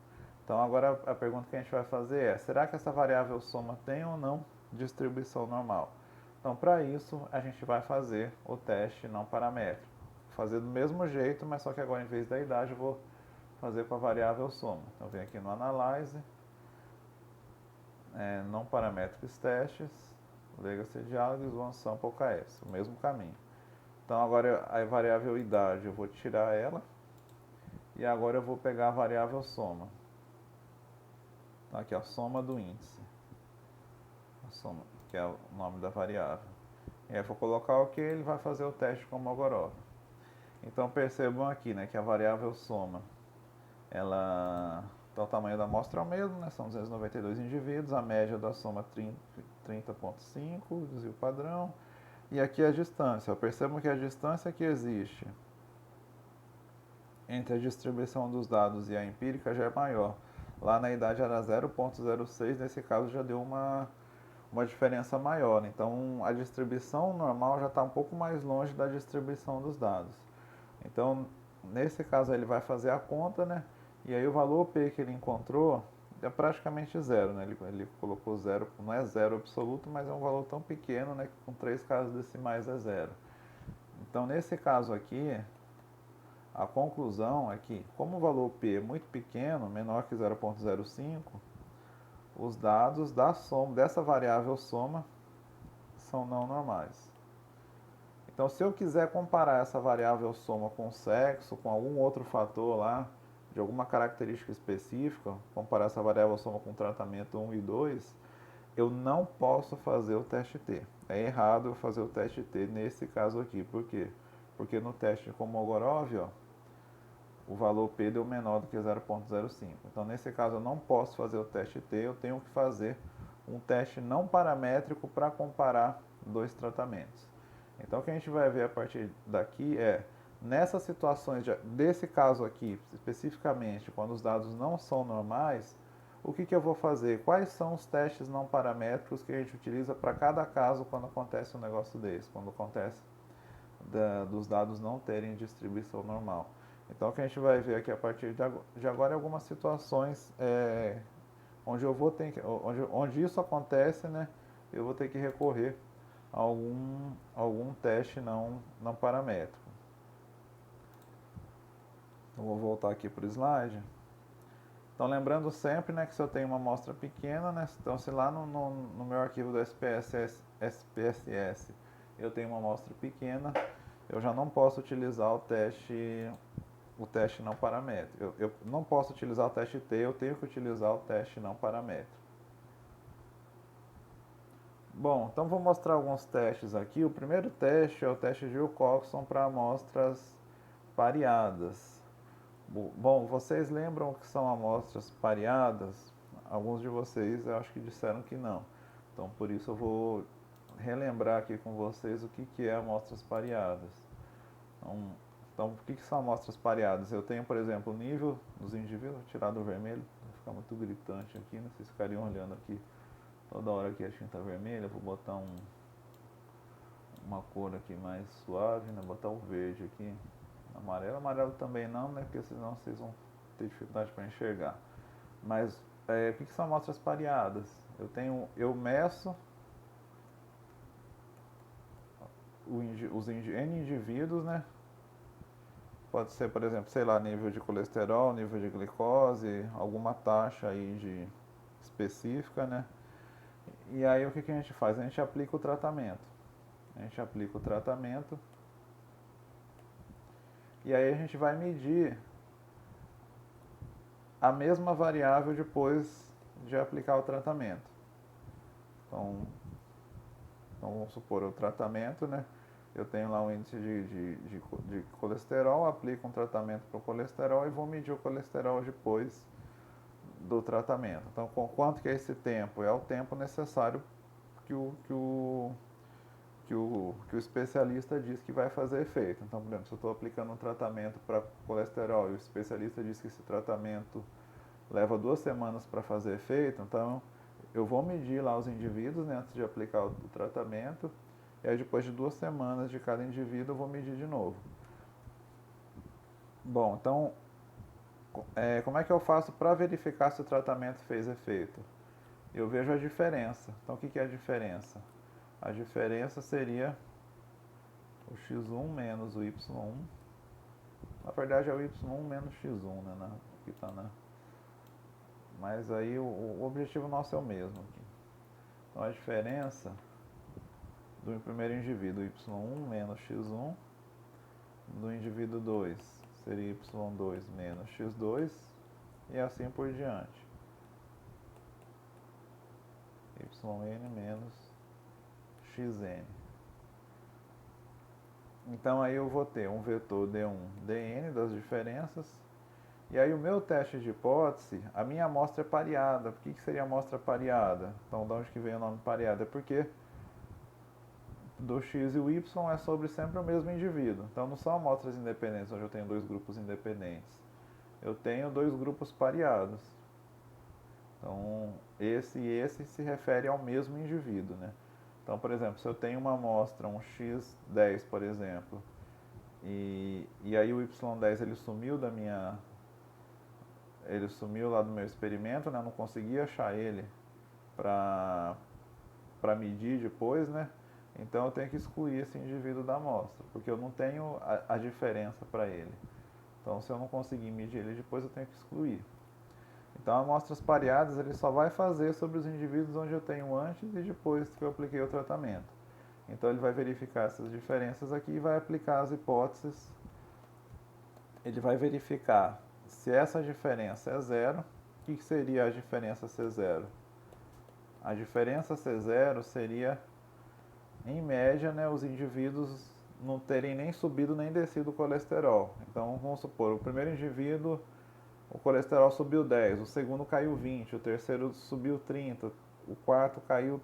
Então, agora a pergunta que a gente vai fazer é: será que essa variável soma tem ou não distribuição normal? Então, para isso, a gente vai fazer o teste não paramétrico. Vou fazer do mesmo jeito, mas só que agora, em vez da idade, eu vou fazer com a variável soma. Então, vem aqui no Analyze, não paramétricos testes, Legacy Dialogues, One Sample KS, o mesmo caminho. Então, agora a variável idade, eu vou tirar ela, e agora eu vou pegar a variável soma. Então, aqui a soma do índice, a soma, que é o nome da variável. E aí eu vou colocar o que ele vai fazer o teste com o Mogorov. Então percebam aqui, né, que a variável soma, então, o tamanho da amostra é o mesmo, né, são 292 indivíduos, a média da soma 30,5, desvio padrão, e aqui a distância. Percebam que a distância que existe entre a distribuição dos dados e a empírica já é maior. Lá na idade era 0,06, nesse caso já deu uma diferença maior. Então, a distribuição normal já está um pouco mais longe da distribuição dos dados. Então, nesse caso, ele vai fazer a conta, né? E aí o valor P que ele encontrou é praticamente zero, né? Ele colocou zero, não é zero absoluto, mas é um valor tão pequeno, né? Que com 3 casas decimais é zero. Então, nesse caso aqui, a conclusão é que, como o valor P é muito pequeno, menor que 0,05, os dados dessa variável soma são não normais. Então, se eu quiser comparar essa variável soma com o sexo, com algum outro fator lá, de alguma característica específica, comparar essa variável soma com o tratamento 1 e 2, eu não posso fazer o teste T. É errado eu fazer o teste T nesse caso aqui. Por quê? Porque no teste com Mogorov, o valor P deu menor do que 0,05. Então, nesse caso, eu não posso fazer o teste T, eu tenho que fazer um teste não paramétrico para comparar 2 tratamentos. Então, o que a gente vai ver a partir daqui nessas situações, desse caso aqui, especificamente, quando os dados não são normais, o que eu vou fazer? Quais são os testes não paramétricos que a gente utiliza para cada caso quando acontece um negócio desse, quando acontece dos dados não terem distribuição normal. Então, o que a gente vai ver aqui a partir de agora é algumas situações onde eu vou ter onde isso acontece, né? Eu vou ter que recorrer a algum teste não paramétrico. Então, vou voltar aqui para o slide. Então, lembrando sempre, né, que se eu tenho uma amostra pequena, né, então se lá no meu arquivo do SPSS eu tenho uma amostra pequena, eu já não posso utilizar o teste não paramétrico. Eu não posso utilizar o teste T, eu tenho que utilizar o teste não paramétrico. Bom, então vou mostrar alguns testes aqui. O primeiro teste é o teste de Wilcoxon para amostras pareadas. Bom, vocês lembram o que são amostras pareadas? Alguns de vocês eu acho que disseram que não. Então, por isso eu vou relembrar aqui com vocês o que é amostras pareadas. Então, o que são amostras pareadas? Eu tenho, por exemplo, o nível dos indivíduos, vou tirar do vermelho, vai ficar muito gritante aqui, né? Vocês ficariam olhando aqui toda hora aqui a tinta vermelha, vou botar uma cor aqui mais suave, né? Botar o verde aqui, amarelo também não, né? Porque senão vocês vão ter dificuldade para enxergar. Mas o que são amostras pareadas? Eu meço os N indivíduos, né? Pode ser, por exemplo, sei lá, nível de colesterol, nível de glicose, alguma taxa aí específica, né? E aí o que a gente faz? A gente aplica o tratamento. A gente aplica o tratamento e aí a gente vai medir a mesma variável depois de aplicar o tratamento. Então vamos supor o tratamento, né? Eu tenho lá um índice de colesterol, aplico um tratamento para o colesterol e vou medir o colesterol depois do tratamento. Então, quanto que é esse tempo? É o tempo necessário que o especialista diz que vai fazer efeito. Então, por exemplo, se eu estou aplicando um tratamento para colesterol e o especialista diz que esse tratamento leva 2 semanas para fazer efeito, então eu vou medir lá os indivíduos, né, antes de aplicar o tratamento, e aí depois de 2 semanas de cada indivíduo eu vou medir de novo. Bom, então, como é que eu faço para verificar se o tratamento fez efeito? Eu vejo a diferença. Então, o que é a diferença? A diferença seria o x1 menos o y1. Na verdade é o y1 menos x1, né? Que tá na... Mas aí o objetivo nosso é o mesmo aqui. Então a diferença do primeiro indivíduo, y1 menos x1, do indivíduo 2 seria y2 menos x2 e assim por diante. Yn menos xn. Então aí eu vou ter um vetor d1, dn das diferenças. E aí o meu teste de hipótese, a minha amostra é pareada. Por que seria amostra pareada? Então, de onde que vem o nome pareada? É porque do x e o y é sobre sempre o mesmo indivíduo. Então não são amostras independentes, onde eu tenho 2 grupos independentes. Eu tenho 2 grupos pareados. Então esse e esse se refere ao mesmo indivíduo, né? Então, por exemplo, se eu tenho uma amostra, um x10, por exemplo, e aí o y10 ele sumiu lá do meu experimento, né? Eu não consegui achar ele para medir depois, né? Então eu tenho que excluir esse indivíduo da amostra, porque eu não tenho a diferença para ele. Então se eu não conseguir medir ele depois, eu tenho que excluir. Então amostras pareadas ele só vai fazer sobre os indivíduos onde eu tenho antes e depois que eu apliquei o tratamento. Então ele vai verificar essas diferenças aqui e vai aplicar as hipóteses. Ele vai verificar se essa diferença é zero. O que seria a diferença ser zero? A diferença ser zero seria, em média, né, os indivíduos não terem nem subido nem descido o colesterol. Então vamos supor, o primeiro indivíduo o colesterol subiu 10, o segundo caiu 20, o terceiro subiu 30, o quarto caiu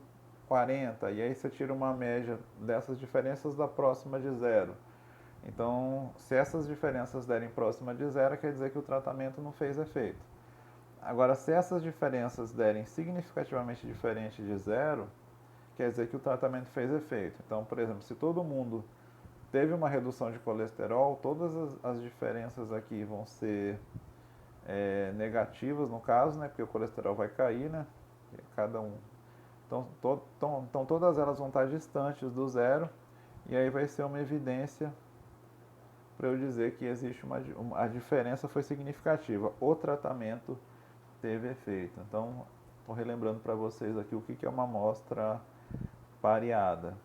40, e aí você tira uma média dessas diferenças da próxima de zero. Então, se essas diferenças derem próxima de zero, quer dizer que o tratamento não fez efeito. Agora, se essas diferenças derem significativamente diferente de zero, quer dizer que o tratamento fez efeito. Então, por exemplo, se todo mundo teve uma redução de colesterol, todas as diferenças aqui vão ser negativas no caso, né? Porque o colesterol vai cair, né? Cada um. Então todas elas vão estar distantes do zero e aí vai ser uma evidência para eu dizer que existe a diferença foi significativa. O tratamento teve efeito. Então, estou relembrando para vocês aqui o que é uma amostra pareada.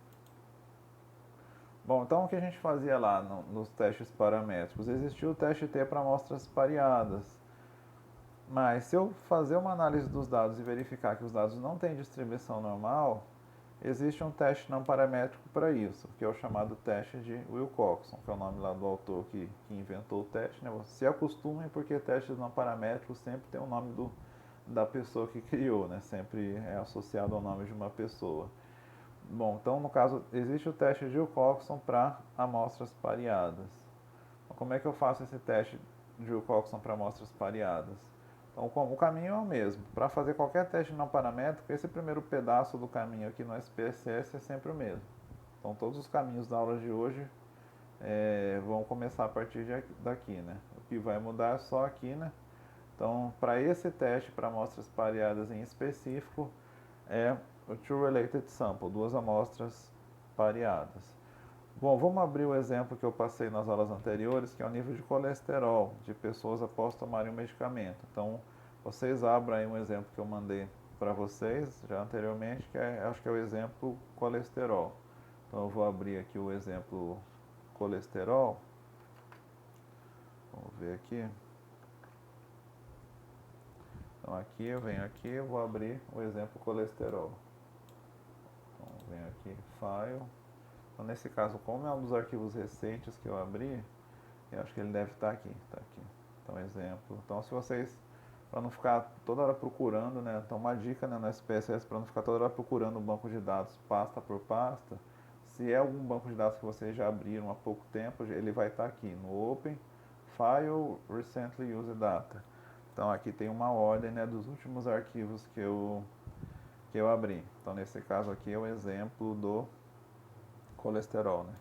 Bom, então o que a gente fazia lá nos testes paramétricos? Existia o teste T para amostras pareadas. Mas se eu fazer uma análise dos dados e verificar que os dados não têm distribuição normal, existe um teste não paramétrico para isso, que é o chamado teste de Wilcoxon, que é o nome lá do autor que inventou o teste, né? Se acostumem porque testes não paramétricos sempre tem o nome da pessoa que criou, né? Sempre é associado ao nome de uma pessoa. Bom, então no caso existe o teste de Wilcoxon para amostras pareadas. Como é que eu faço esse teste de Wilcoxon para amostras pareadas? Então, o caminho é o mesmo. Para fazer qualquer teste não paramétrico, esse primeiro pedaço do caminho aqui no SPSS é sempre o mesmo. Então, todos os caminhos da aula de hoje vão começar a partir daqui, né? O que vai mudar é só aqui, né? Então, para esse teste para amostras pareadas em específico, é o True Related Sample, duas amostras pareadas. Bom, vamos abrir o exemplo que eu passei nas aulas anteriores, que é o nível de colesterol de pessoas após tomarem um medicamento. Então, vocês abram aí um exemplo que eu mandei para vocês já anteriormente, que acho que é o exemplo colesterol. Então, eu vou abrir aqui o exemplo colesterol. Vamos ver aqui. Então, aqui eu venho aqui, eu vou abrir o exemplo colesterol. Então, venho aqui, File. Então, nesse caso, como é um dos arquivos recentes que eu abri, eu acho que ele deve estar aqui, tá aqui. Então, exemplo. Então, se vocês, para não ficar toda hora procurando, né? Então, uma dica, né, no SPSS, para não ficar toda hora procurando o banco de dados pasta por pasta, se é algum banco de dados que vocês já abriram há pouco tempo, ele vai estar aqui no Open File Recently Used Data. Então, aqui tem uma ordem, né, dos últimos arquivos que eu abri. Então, nesse caso aqui é o exemplo do colesterol, né?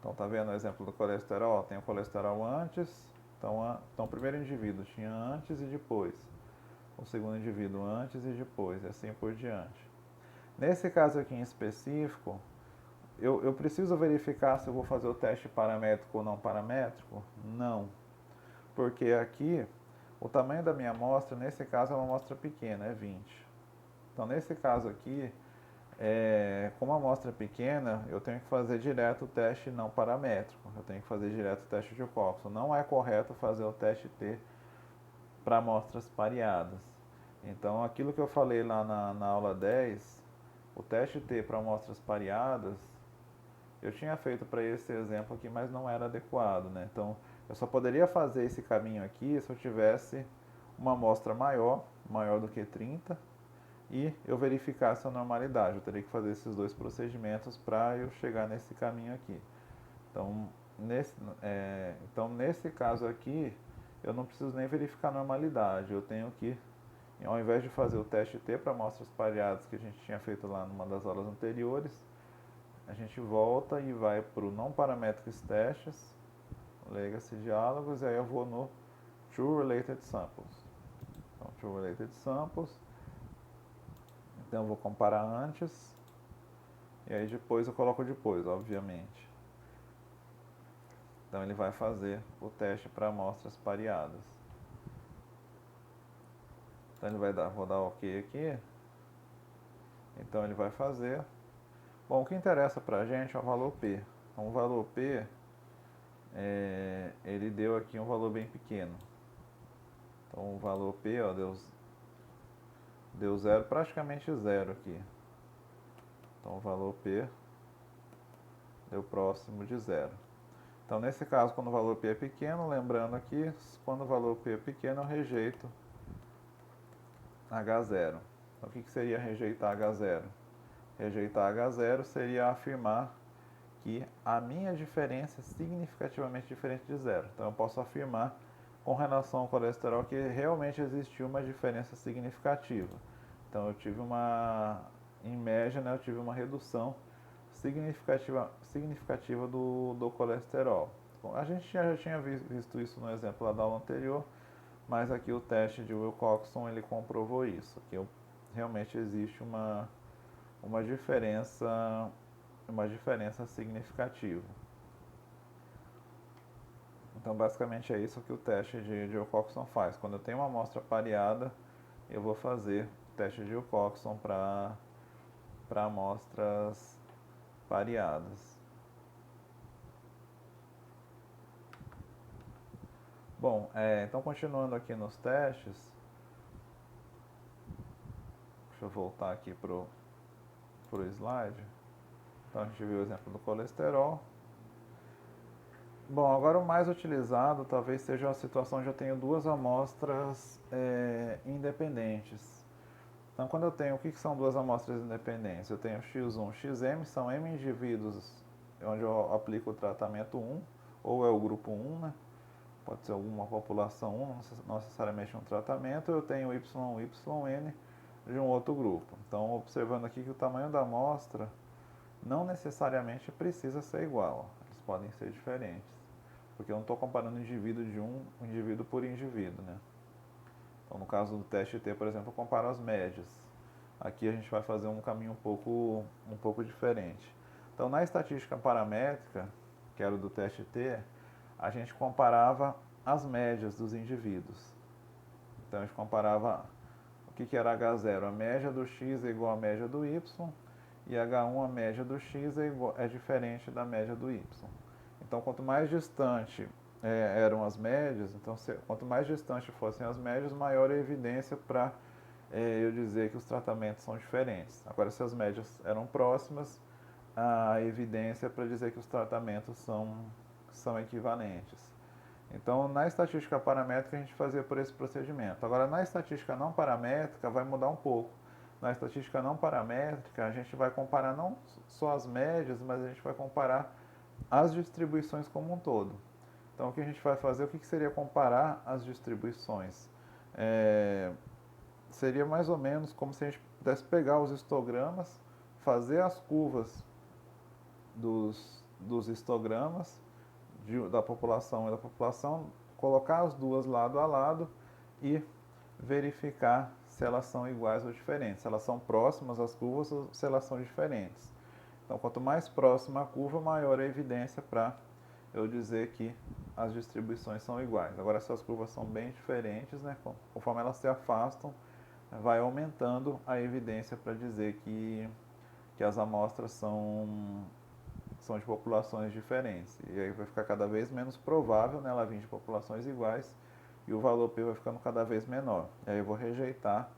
Então, tá vendo o exemplo do colesterol? Tem o colesterol antes. Então, o primeiro indivíduo tinha antes e depois. O segundo indivíduo antes e depois, e assim por diante. Nesse caso aqui em específico, eu preciso verificar se eu vou fazer o teste paramétrico ou não paramétrico? Não. Porque aqui, o tamanho da minha amostra, nesse caso, é uma amostra pequena, é 20. Então, nesse caso aqui, como a amostra é pequena, eu tenho que fazer direto o teste não paramétrico. Eu tenho que fazer direto o teste de Wilcoxon. Não é correto fazer o teste T para amostras pareadas. Então, aquilo que eu falei lá na aula 10, o teste T para amostras pareadas, eu tinha feito para esse exemplo aqui, mas não era adequado, né? Então, eu só poderia fazer esse caminho aqui se eu tivesse uma amostra maior do que 30, e eu verificasse a normalidade. Eu teria que fazer esses dois procedimentos para eu chegar nesse caminho aqui. Então, nesse caso aqui, eu não preciso nem verificar a normalidade. Eu tenho que, ao invés de fazer o teste T para amostras pareadas que a gente tinha feito lá numa das aulas anteriores, a gente volta e vai para o não paramétricos testes, legacy diálogos, e aí eu vou no True Related Samples. Então, True Related Samples. Então eu vou comparar antes e aí depois eu coloco depois, obviamente. Então ele vai fazer o teste para amostras pareadas. Então ele vai vou dar OK aqui. Então ele vai fazer. Bom, o que interessa para a gente é o valor P. Então o valor P, ele deu aqui um valor bem pequeno. Então o valor P, ó, deu zero, praticamente zero aqui. Então o valor P deu próximo de zero. Então, nesse caso, quando o valor P é pequeno, lembrando aqui, quando o valor P é pequeno, eu rejeito H0. Então, o que seria rejeitar H0? Rejeitar H0 seria afirmar que a minha diferença é significativamente diferente de zero. Então, eu posso afirmar, com relação ao colesterol, que realmente existiu uma diferença significativa. Então, eu tive em média, né, eu tive uma redução significativa do colesterol. Bom, a gente já tinha visto isso no exemplo lá da aula anterior, mas aqui o teste de Wilcoxon ele comprovou isso, que realmente existe uma diferença significativa. Então, basicamente é isso que o teste de Wilcoxon faz. Quando eu tenho uma amostra pareada, eu vou fazer o teste de Wilcoxon para amostras pareadas. Bom, então continuando aqui nos testes, deixa eu voltar aqui pro slide. Então a gente viu o exemplo do colesterol. Bom, agora o mais utilizado talvez seja a situação onde eu tenho duas amostras independentes. Então, quando eu tenho, o que são duas amostras independentes? Eu tenho x1, xm, são m indivíduos onde eu aplico o tratamento 1, ou é o grupo 1, né? Pode ser alguma população 1, não necessariamente um tratamento, eu tenho Y1, YN de um outro grupo. Então, observando aqui que o tamanho da amostra não necessariamente precisa ser igual, eles podem ser diferentes, porque eu não estou comparando indivíduo de um indivíduo por indivíduo, né? Então, no caso do teste T, por exemplo, eu comparo as médias. Aqui a gente vai fazer um caminho um pouco diferente. Então, na estatística paramétrica, que era o do teste T, a gente comparava as médias dos indivíduos. Então, a gente comparava o que era H0, a média do X é igual à média do Y, e H1, a média do X é diferente da média do Y. Então, quanto mais distante eram as médias, então quanto mais distante fossem as médias, maior a evidência para eu dizer que os tratamentos são diferentes. Agora, se as médias eram próximas, a evidência para dizer que os tratamentos são equivalentes. Então, na estatística paramétrica, a gente fazia por esse procedimento. Agora, na estatística não paramétrica, vai mudar um pouco. Na estatística não paramétrica, a gente vai comparar não só as médias, mas a gente vai comparar as distribuições como um todo. Então, o que a gente vai fazer, o que seria comparar as distribuições? Seria mais ou menos como se a gente pudesse pegar os histogramas, fazer as curvas dos histogramas da população e da população, colocar as duas lado a lado e verificar se elas são iguais ou diferentes, se elas são próximas às curvas ou se elas são diferentes. Então, quanto mais próxima a curva, maior a evidência para eu dizer que as distribuições são iguais. Agora, se as curvas são bem diferentes, né, conforme elas se afastam, vai aumentando a evidência para dizer que as amostras são de populações diferentes. E aí vai ficar cada vez menos provável, né, ela vir de populações iguais e o valor P vai ficando cada vez menor. E aí eu vou rejeitar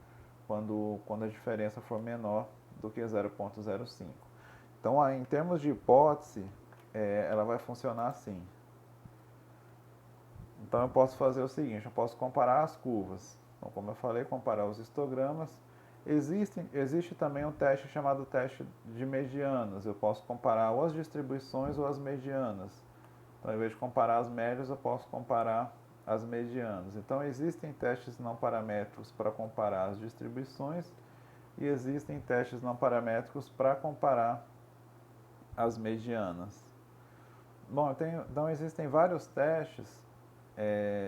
quando a diferença for menor do que 0,05. Então, em termos de hipótese, ela vai funcionar assim. Então, eu posso fazer o seguinte, eu posso comparar as curvas. Então, como eu falei, comparar os histogramas. Existe também um teste chamado teste de medianas. Eu posso comparar ou as distribuições ou as medianas. Então, ao invés de comparar as médias, eu posso comparar as medianas. Então, existem testes não paramétricos para comparar as distribuições e existem testes não paramétricos para comparar as medianas. Bom, então existem vários testes.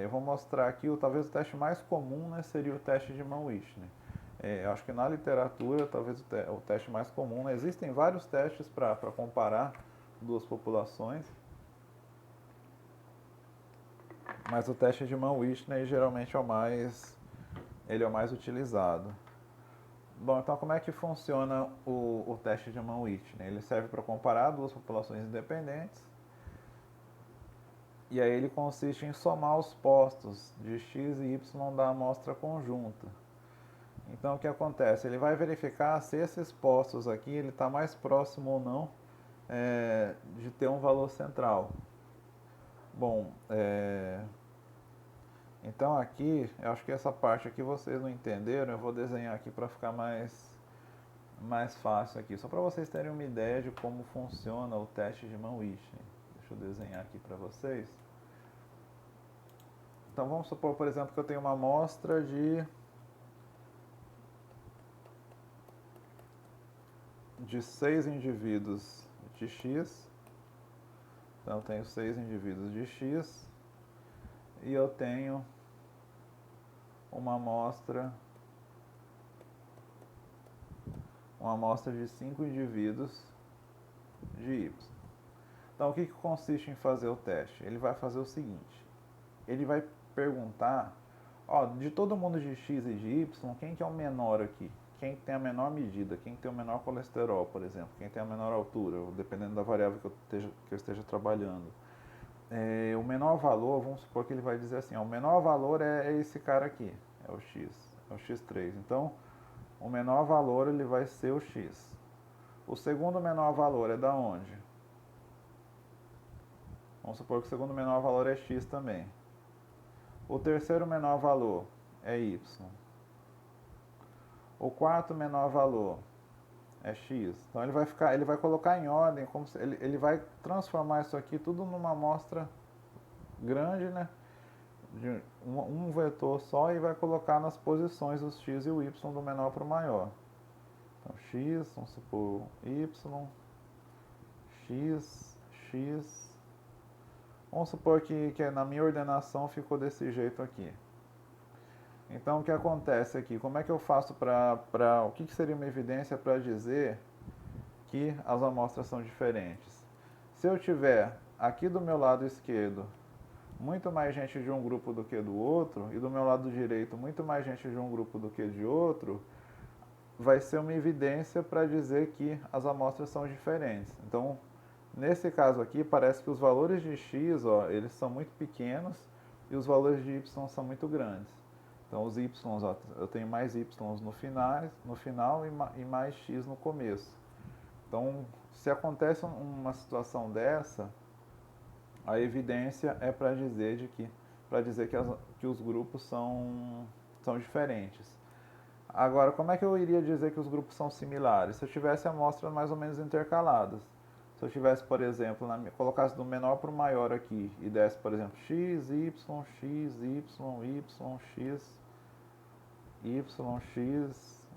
Eu vou mostrar aqui, talvez o teste mais comum, né, seria o teste de Mann-Whitney. Eu acho que na literatura, talvez o teste mais comum, né, existem vários testes para comparar duas populações, mas o teste de Mann-Whitney geralmente é o mais utilizado. Bom, então como é que funciona o teste de Mann-Whitney? Ele serve para comparar duas populações independentes. E aí ele consiste em somar os postos de x e y da amostra conjunta. Então o que acontece? Ele vai verificar se esses postos aqui ele está mais próximo ou não de ter um valor central. Bom, então aqui, eu acho que essa parte aqui vocês não entenderam, eu vou desenhar aqui para ficar mais fácil aqui, só para vocês terem uma ideia de como funciona o teste de Mann-Whitney. Deixa eu desenhar aqui para vocês. Então vamos supor, por exemplo, que eu tenho uma amostra de 6 indivíduos de X. Então eu tenho 6 indivíduos de X e eu tenho uma amostra de 5 indivíduos de Y. Então o que consiste em fazer o teste? Ele vai fazer o seguinte, ele vai perguntar, de todo mundo de X e de Y, quem que é o menor aqui? Quem tem a menor medida? Quem tem o menor colesterol, por exemplo? Quem tem a menor altura, dependendo da variável que eu esteja trabalhando. O menor valor, vamos supor que ele vai dizer assim, o menor valor é esse cara aqui, é o X, é o X3. Então, o menor valor ele vai ser o X. O segundo menor valor é da onde? Vamos supor que o segundo menor valor é X também. O terceiro menor valor é Y. O quarto menor valor é X. Então ele vai colocar em ordem, como se ele vai transformar isso aqui tudo numa amostra grande, né? De um vetor só e vai colocar nas posições os x e o y do menor para o maior. Então, x, vamos supor y, x. Vamos supor que na minha ordenação ficou desse jeito aqui. Então, o que acontece aqui? Como é que eu faço o que seria uma evidência para dizer que as amostras são diferentes? Se eu tiver aqui do meu lado esquerdo muito mais gente de um grupo do que do outro, e do meu lado direito muito mais gente de um grupo do que de outro, vai ser uma evidência para dizer que as amostras são diferentes. Então, nesse caso aqui, parece que os valores de x, ó, eles são muito pequenos e os valores de y são muito grandes. Então, os y, ó, eu tenho mais y no final e mais x no começo. Então, se acontece uma situação dessa, a evidência é para dizer que os grupos são diferentes. Agora, como é que eu iria dizer que os grupos são similares? Se eu tivesse amostras mais ou menos intercaladas. Se eu tivesse, por exemplo, colocasse do menor para o maior aqui e desse, por exemplo, x, y, x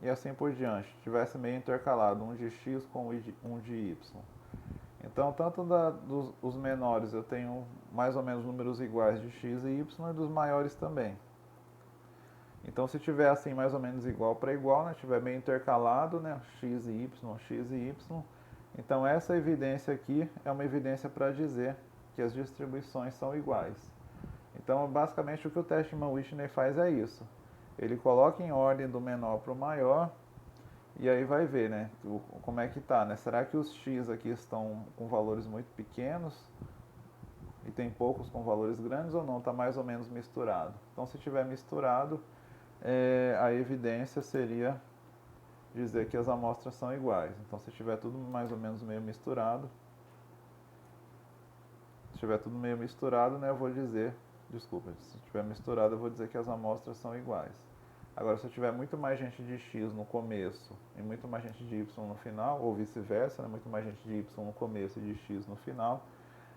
e assim por diante. Tivesse meio intercalado, um de x com um de y. Então, tanto dos menores eu tenho mais ou menos números iguais de x e y e dos maiores também. Então, se tiver assim mais ou menos igual para igual, né, tiver bem intercalado, né, x e y, então essa evidência aqui é uma evidência para dizer que as distribuições são iguais. Então, basicamente o que o teste de Mann-Whitney faz é isso. Ele coloca em ordem do menor para o maior e aí vai ver, né, como é que tá, né? Será que os x aqui estão com valores muito pequenos e tem poucos com valores grandes ou não? Está mais ou menos misturado. Então, se tiver misturado, a evidência seria dizer que as amostras são iguais. Então, se tiver tudo mais ou menos meio misturado, né, eu vou dizer, se tiver misturado, eu vou dizer que as amostras são iguais. Agora, se eu tiver muito mais gente de x no começo e muito mais gente de y no final, ou vice-versa, né, muito mais gente de y no começo e de x no final,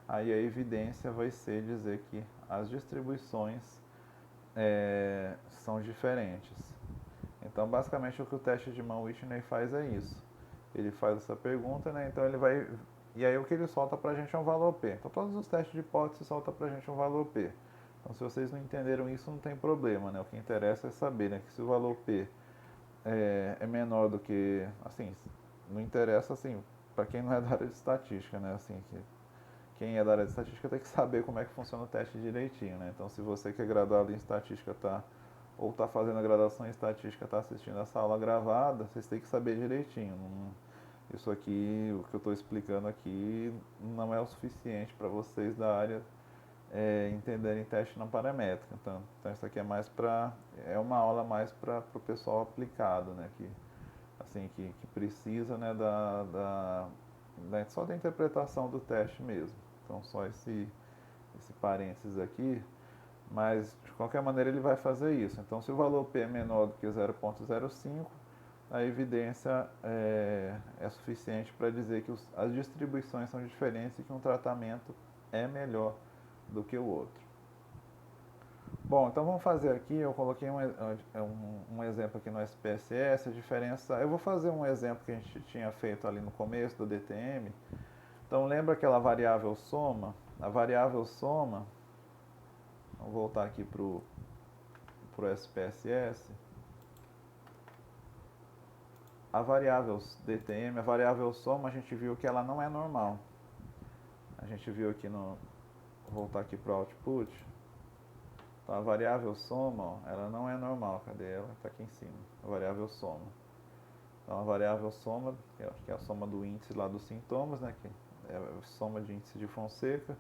aí a evidência vai ser dizer que as distribuições são diferentes. Então, basicamente, o que o teste de Mann-Whitney faz é isso. Ele faz essa pergunta, né? Então, ele vai... E aí, o que ele solta pra gente é um valor P. Então, todos os testes de hipótese soltam pra gente um valor P. Então, se vocês não entenderam isso, não tem problema, né? O que interessa é saber, né, que se o valor P é menor do que... Assim, não interessa, assim, para quem não é da área de estatística, né? Assim, quem é da área de estatística tem que saber como é que funciona o teste direitinho, né? Então, se você que é graduado em estatística ou está fazendo a graduação em estatística, está assistindo essa aula gravada, vocês têm que saber direitinho. Isso aqui, o que eu estou explicando aqui, não é o suficiente para vocês da área entenderem teste na paramétrica. Então isso aqui é uma aula mais para o pessoal aplicado, né? Que precisa, né, só da interpretação do teste mesmo. Então só esse parênteses aqui. Mas, de qualquer maneira, ele vai fazer isso. Então, se o valor P é menor do que 0,05, a evidência é suficiente para dizer que as distribuições são diferentes e que um tratamento é melhor do que o outro. Bom, então vamos fazer aqui, eu coloquei um exemplo aqui no SPSS, a diferença... Eu vou fazer um exemplo que a gente tinha feito ali no começo do DTM. Então, lembra aquela variável soma? A variável soma... Vamos voltar aqui para o SPSS. A variável DTM, a variável soma, a gente viu que ela não é normal. A gente viu aqui vou voltar aqui para o output. Então, a variável soma, ó, ela não é normal. Cadê ela? Está aqui em cima. A variável soma. Então, a variável soma, que é a soma do índice lá dos sintomas, né? Que é a soma de índice de Fonseca,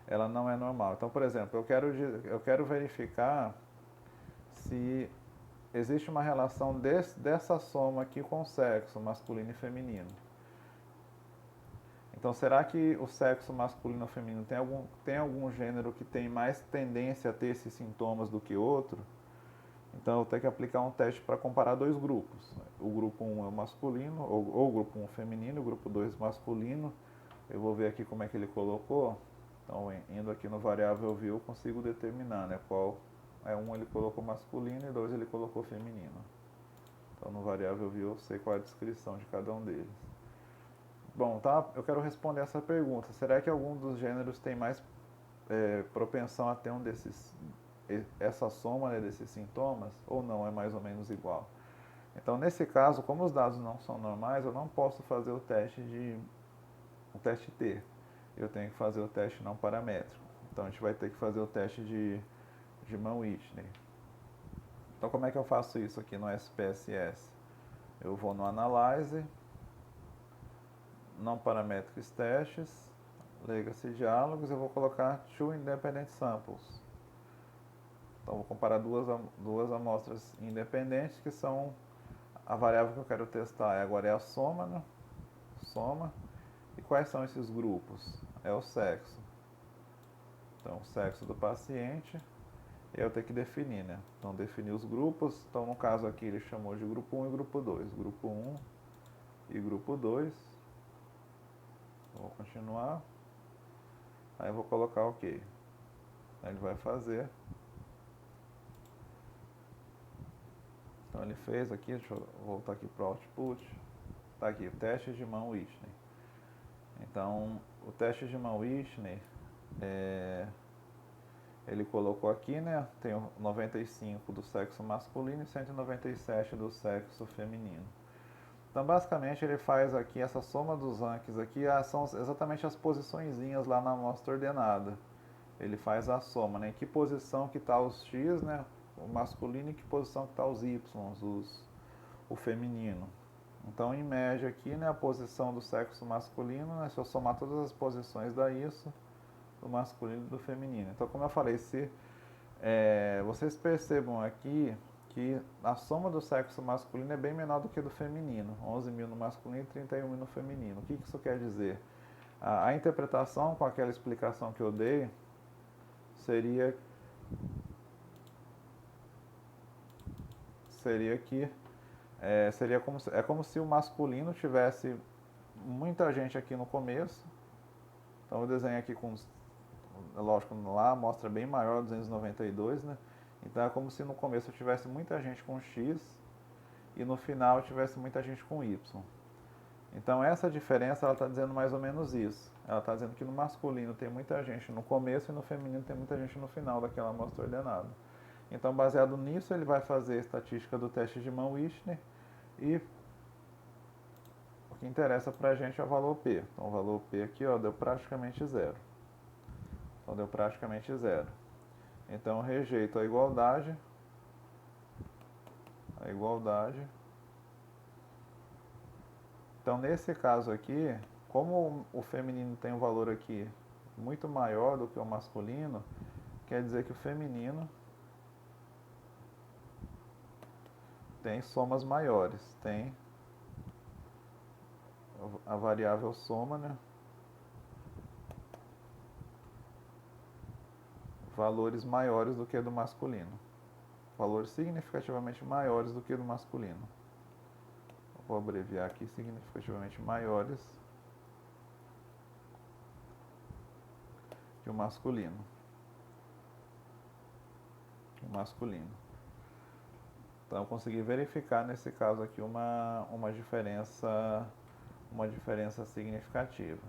ela não é normal. Então, por exemplo, eu quero verificar se existe uma relação dessa soma aqui com o sexo masculino e feminino. Então, será que o sexo masculino ou feminino tem algum gênero que tem mais tendência a ter esses sintomas do que outro? Então, eu tenho que aplicar um teste para comparar dois grupos. O grupo 1 é o masculino, ou o grupo 1 feminino, o grupo 2 masculino. Eu vou ver aqui como é que ele colocou. Então, indo aqui no variável view, eu consigo determinar, né, qual é um ele colocou masculino e dois ele colocou feminino. Então, no variável view, eu sei qual é a descrição de cada um deles. Bom, tá? Eu quero responder essa pergunta. Será que algum dos gêneros tem mais propensão a ter essa soma, né, desses sintomas? Ou não, é mais ou menos igual? Então, nesse caso, como os dados não são normais, eu não posso fazer o teste T. Eu tenho que fazer o teste não paramétrico. Então, a gente vai ter que fazer o teste de Mann-Whitney. Então, como é que eu faço isso aqui no SPSS? Eu vou no Analyze, não paramétricos testes, legacy diálogos, eu vou colocar two independent samples. Então, vou comparar duas amostras independentes, que são a variável que eu quero testar. Agora é a soma, né? Soma. E quais são esses grupos? É o sexo. Então, o sexo do paciente, eu tenho que definir, né? Então, definir os grupos. Então, no caso aqui, ele chamou de grupo 1 e grupo 2. Grupo 1 e grupo 2. Vou continuar. Aí eu vou colocar OK. Aí ele vai fazer. Então, ele fez aqui, deixa eu voltar aqui para o output. Está aqui, o teste de Mann-Whitney. Então, o teste de Mann-Whitney, ele colocou aqui, né? Tem 95 do sexo masculino e 197 do sexo feminino. Então, basicamente, ele faz aqui essa soma dos rankings aqui, são exatamente as posiçõezinhas lá na amostra ordenada. Ele faz a soma, né? Em que posição que está os X, né? O masculino, e que posição que está os Y, o feminino. Então, em média aqui, né, a posição do sexo masculino, né, se eu somar todas as posições dá isso, do masculino e do feminino. Então, como eu falei, se vocês percebam aqui que a soma do sexo masculino é bem menor do que do feminino, 11.000 no masculino e 31.000 no feminino. O que isso quer dizer? A interpretação com aquela explicação que eu dei seria que é como se o masculino tivesse muita gente aqui no começo. Então eu desenho aqui com, lógico, lá a amostra bem maior, 292, né? Então é como se no começo eu tivesse muita gente com X e no final eu tivesse muita gente com Y. Então essa diferença, ela está dizendo mais ou menos isso. Ela está dizendo que no masculino tem muita gente no começo e no feminino tem muita gente no final daquela amostra ordenada. Então, baseado nisso, ele vai fazer a estatística do teste de Mann-Whitney e o que interessa para a gente é o valor P. Então, o valor P aqui, ó, deu praticamente zero. Então, deu praticamente zero. Então, eu rejeito a igualdade. Então, nesse caso aqui, como o feminino tem um valor aqui muito maior do que o masculino, quer dizer que o feminino tem somas maiores, tem a variável soma, né? Valores maiores do que do masculino. Valores significativamente maiores do que do masculino. Vou abreviar aqui, significativamente maiores que o masculino. Então eu consegui verificar nesse caso aqui uma diferença significativa.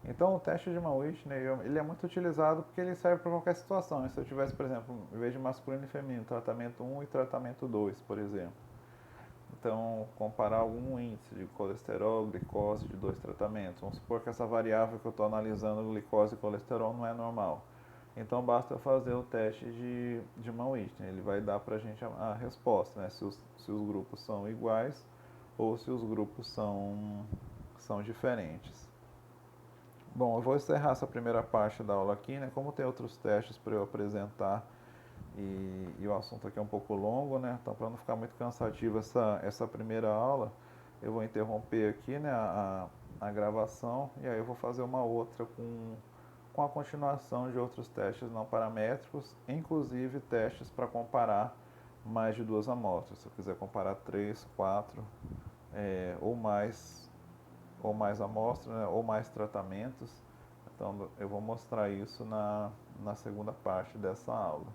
Então o teste de Mann-Whitney, ele é muito utilizado porque ele serve para qualquer situação. Se eu tivesse, por exemplo, em vez de masculino e feminino, tratamento 1 e tratamento 2, por exemplo. Então, comparar algum índice de colesterol, glicose de dois tratamentos. Vamos supor que essa variável que eu estou analisando, glicose e colesterol, não é normal. Então, basta eu fazer o teste de Mann-Whitney. Ele vai dar para a gente a resposta, né? Se os grupos são iguais ou se os grupos são diferentes. Bom, eu vou encerrar essa primeira parte da aula aqui, né? Como tem outros testes para eu apresentar e o assunto aqui é um pouco longo, né? Então, para não ficar muito cansativo essa primeira aula, eu vou interromper aqui, né, a gravação e aí eu vou fazer uma outra com a continuação de outros testes não paramétricos, inclusive testes para comparar mais de duas amostras. Se eu quiser comparar 3, 4 ou mais amostras, né, ou mais tratamentos, Então eu vou mostrar isso na segunda parte dessa aula.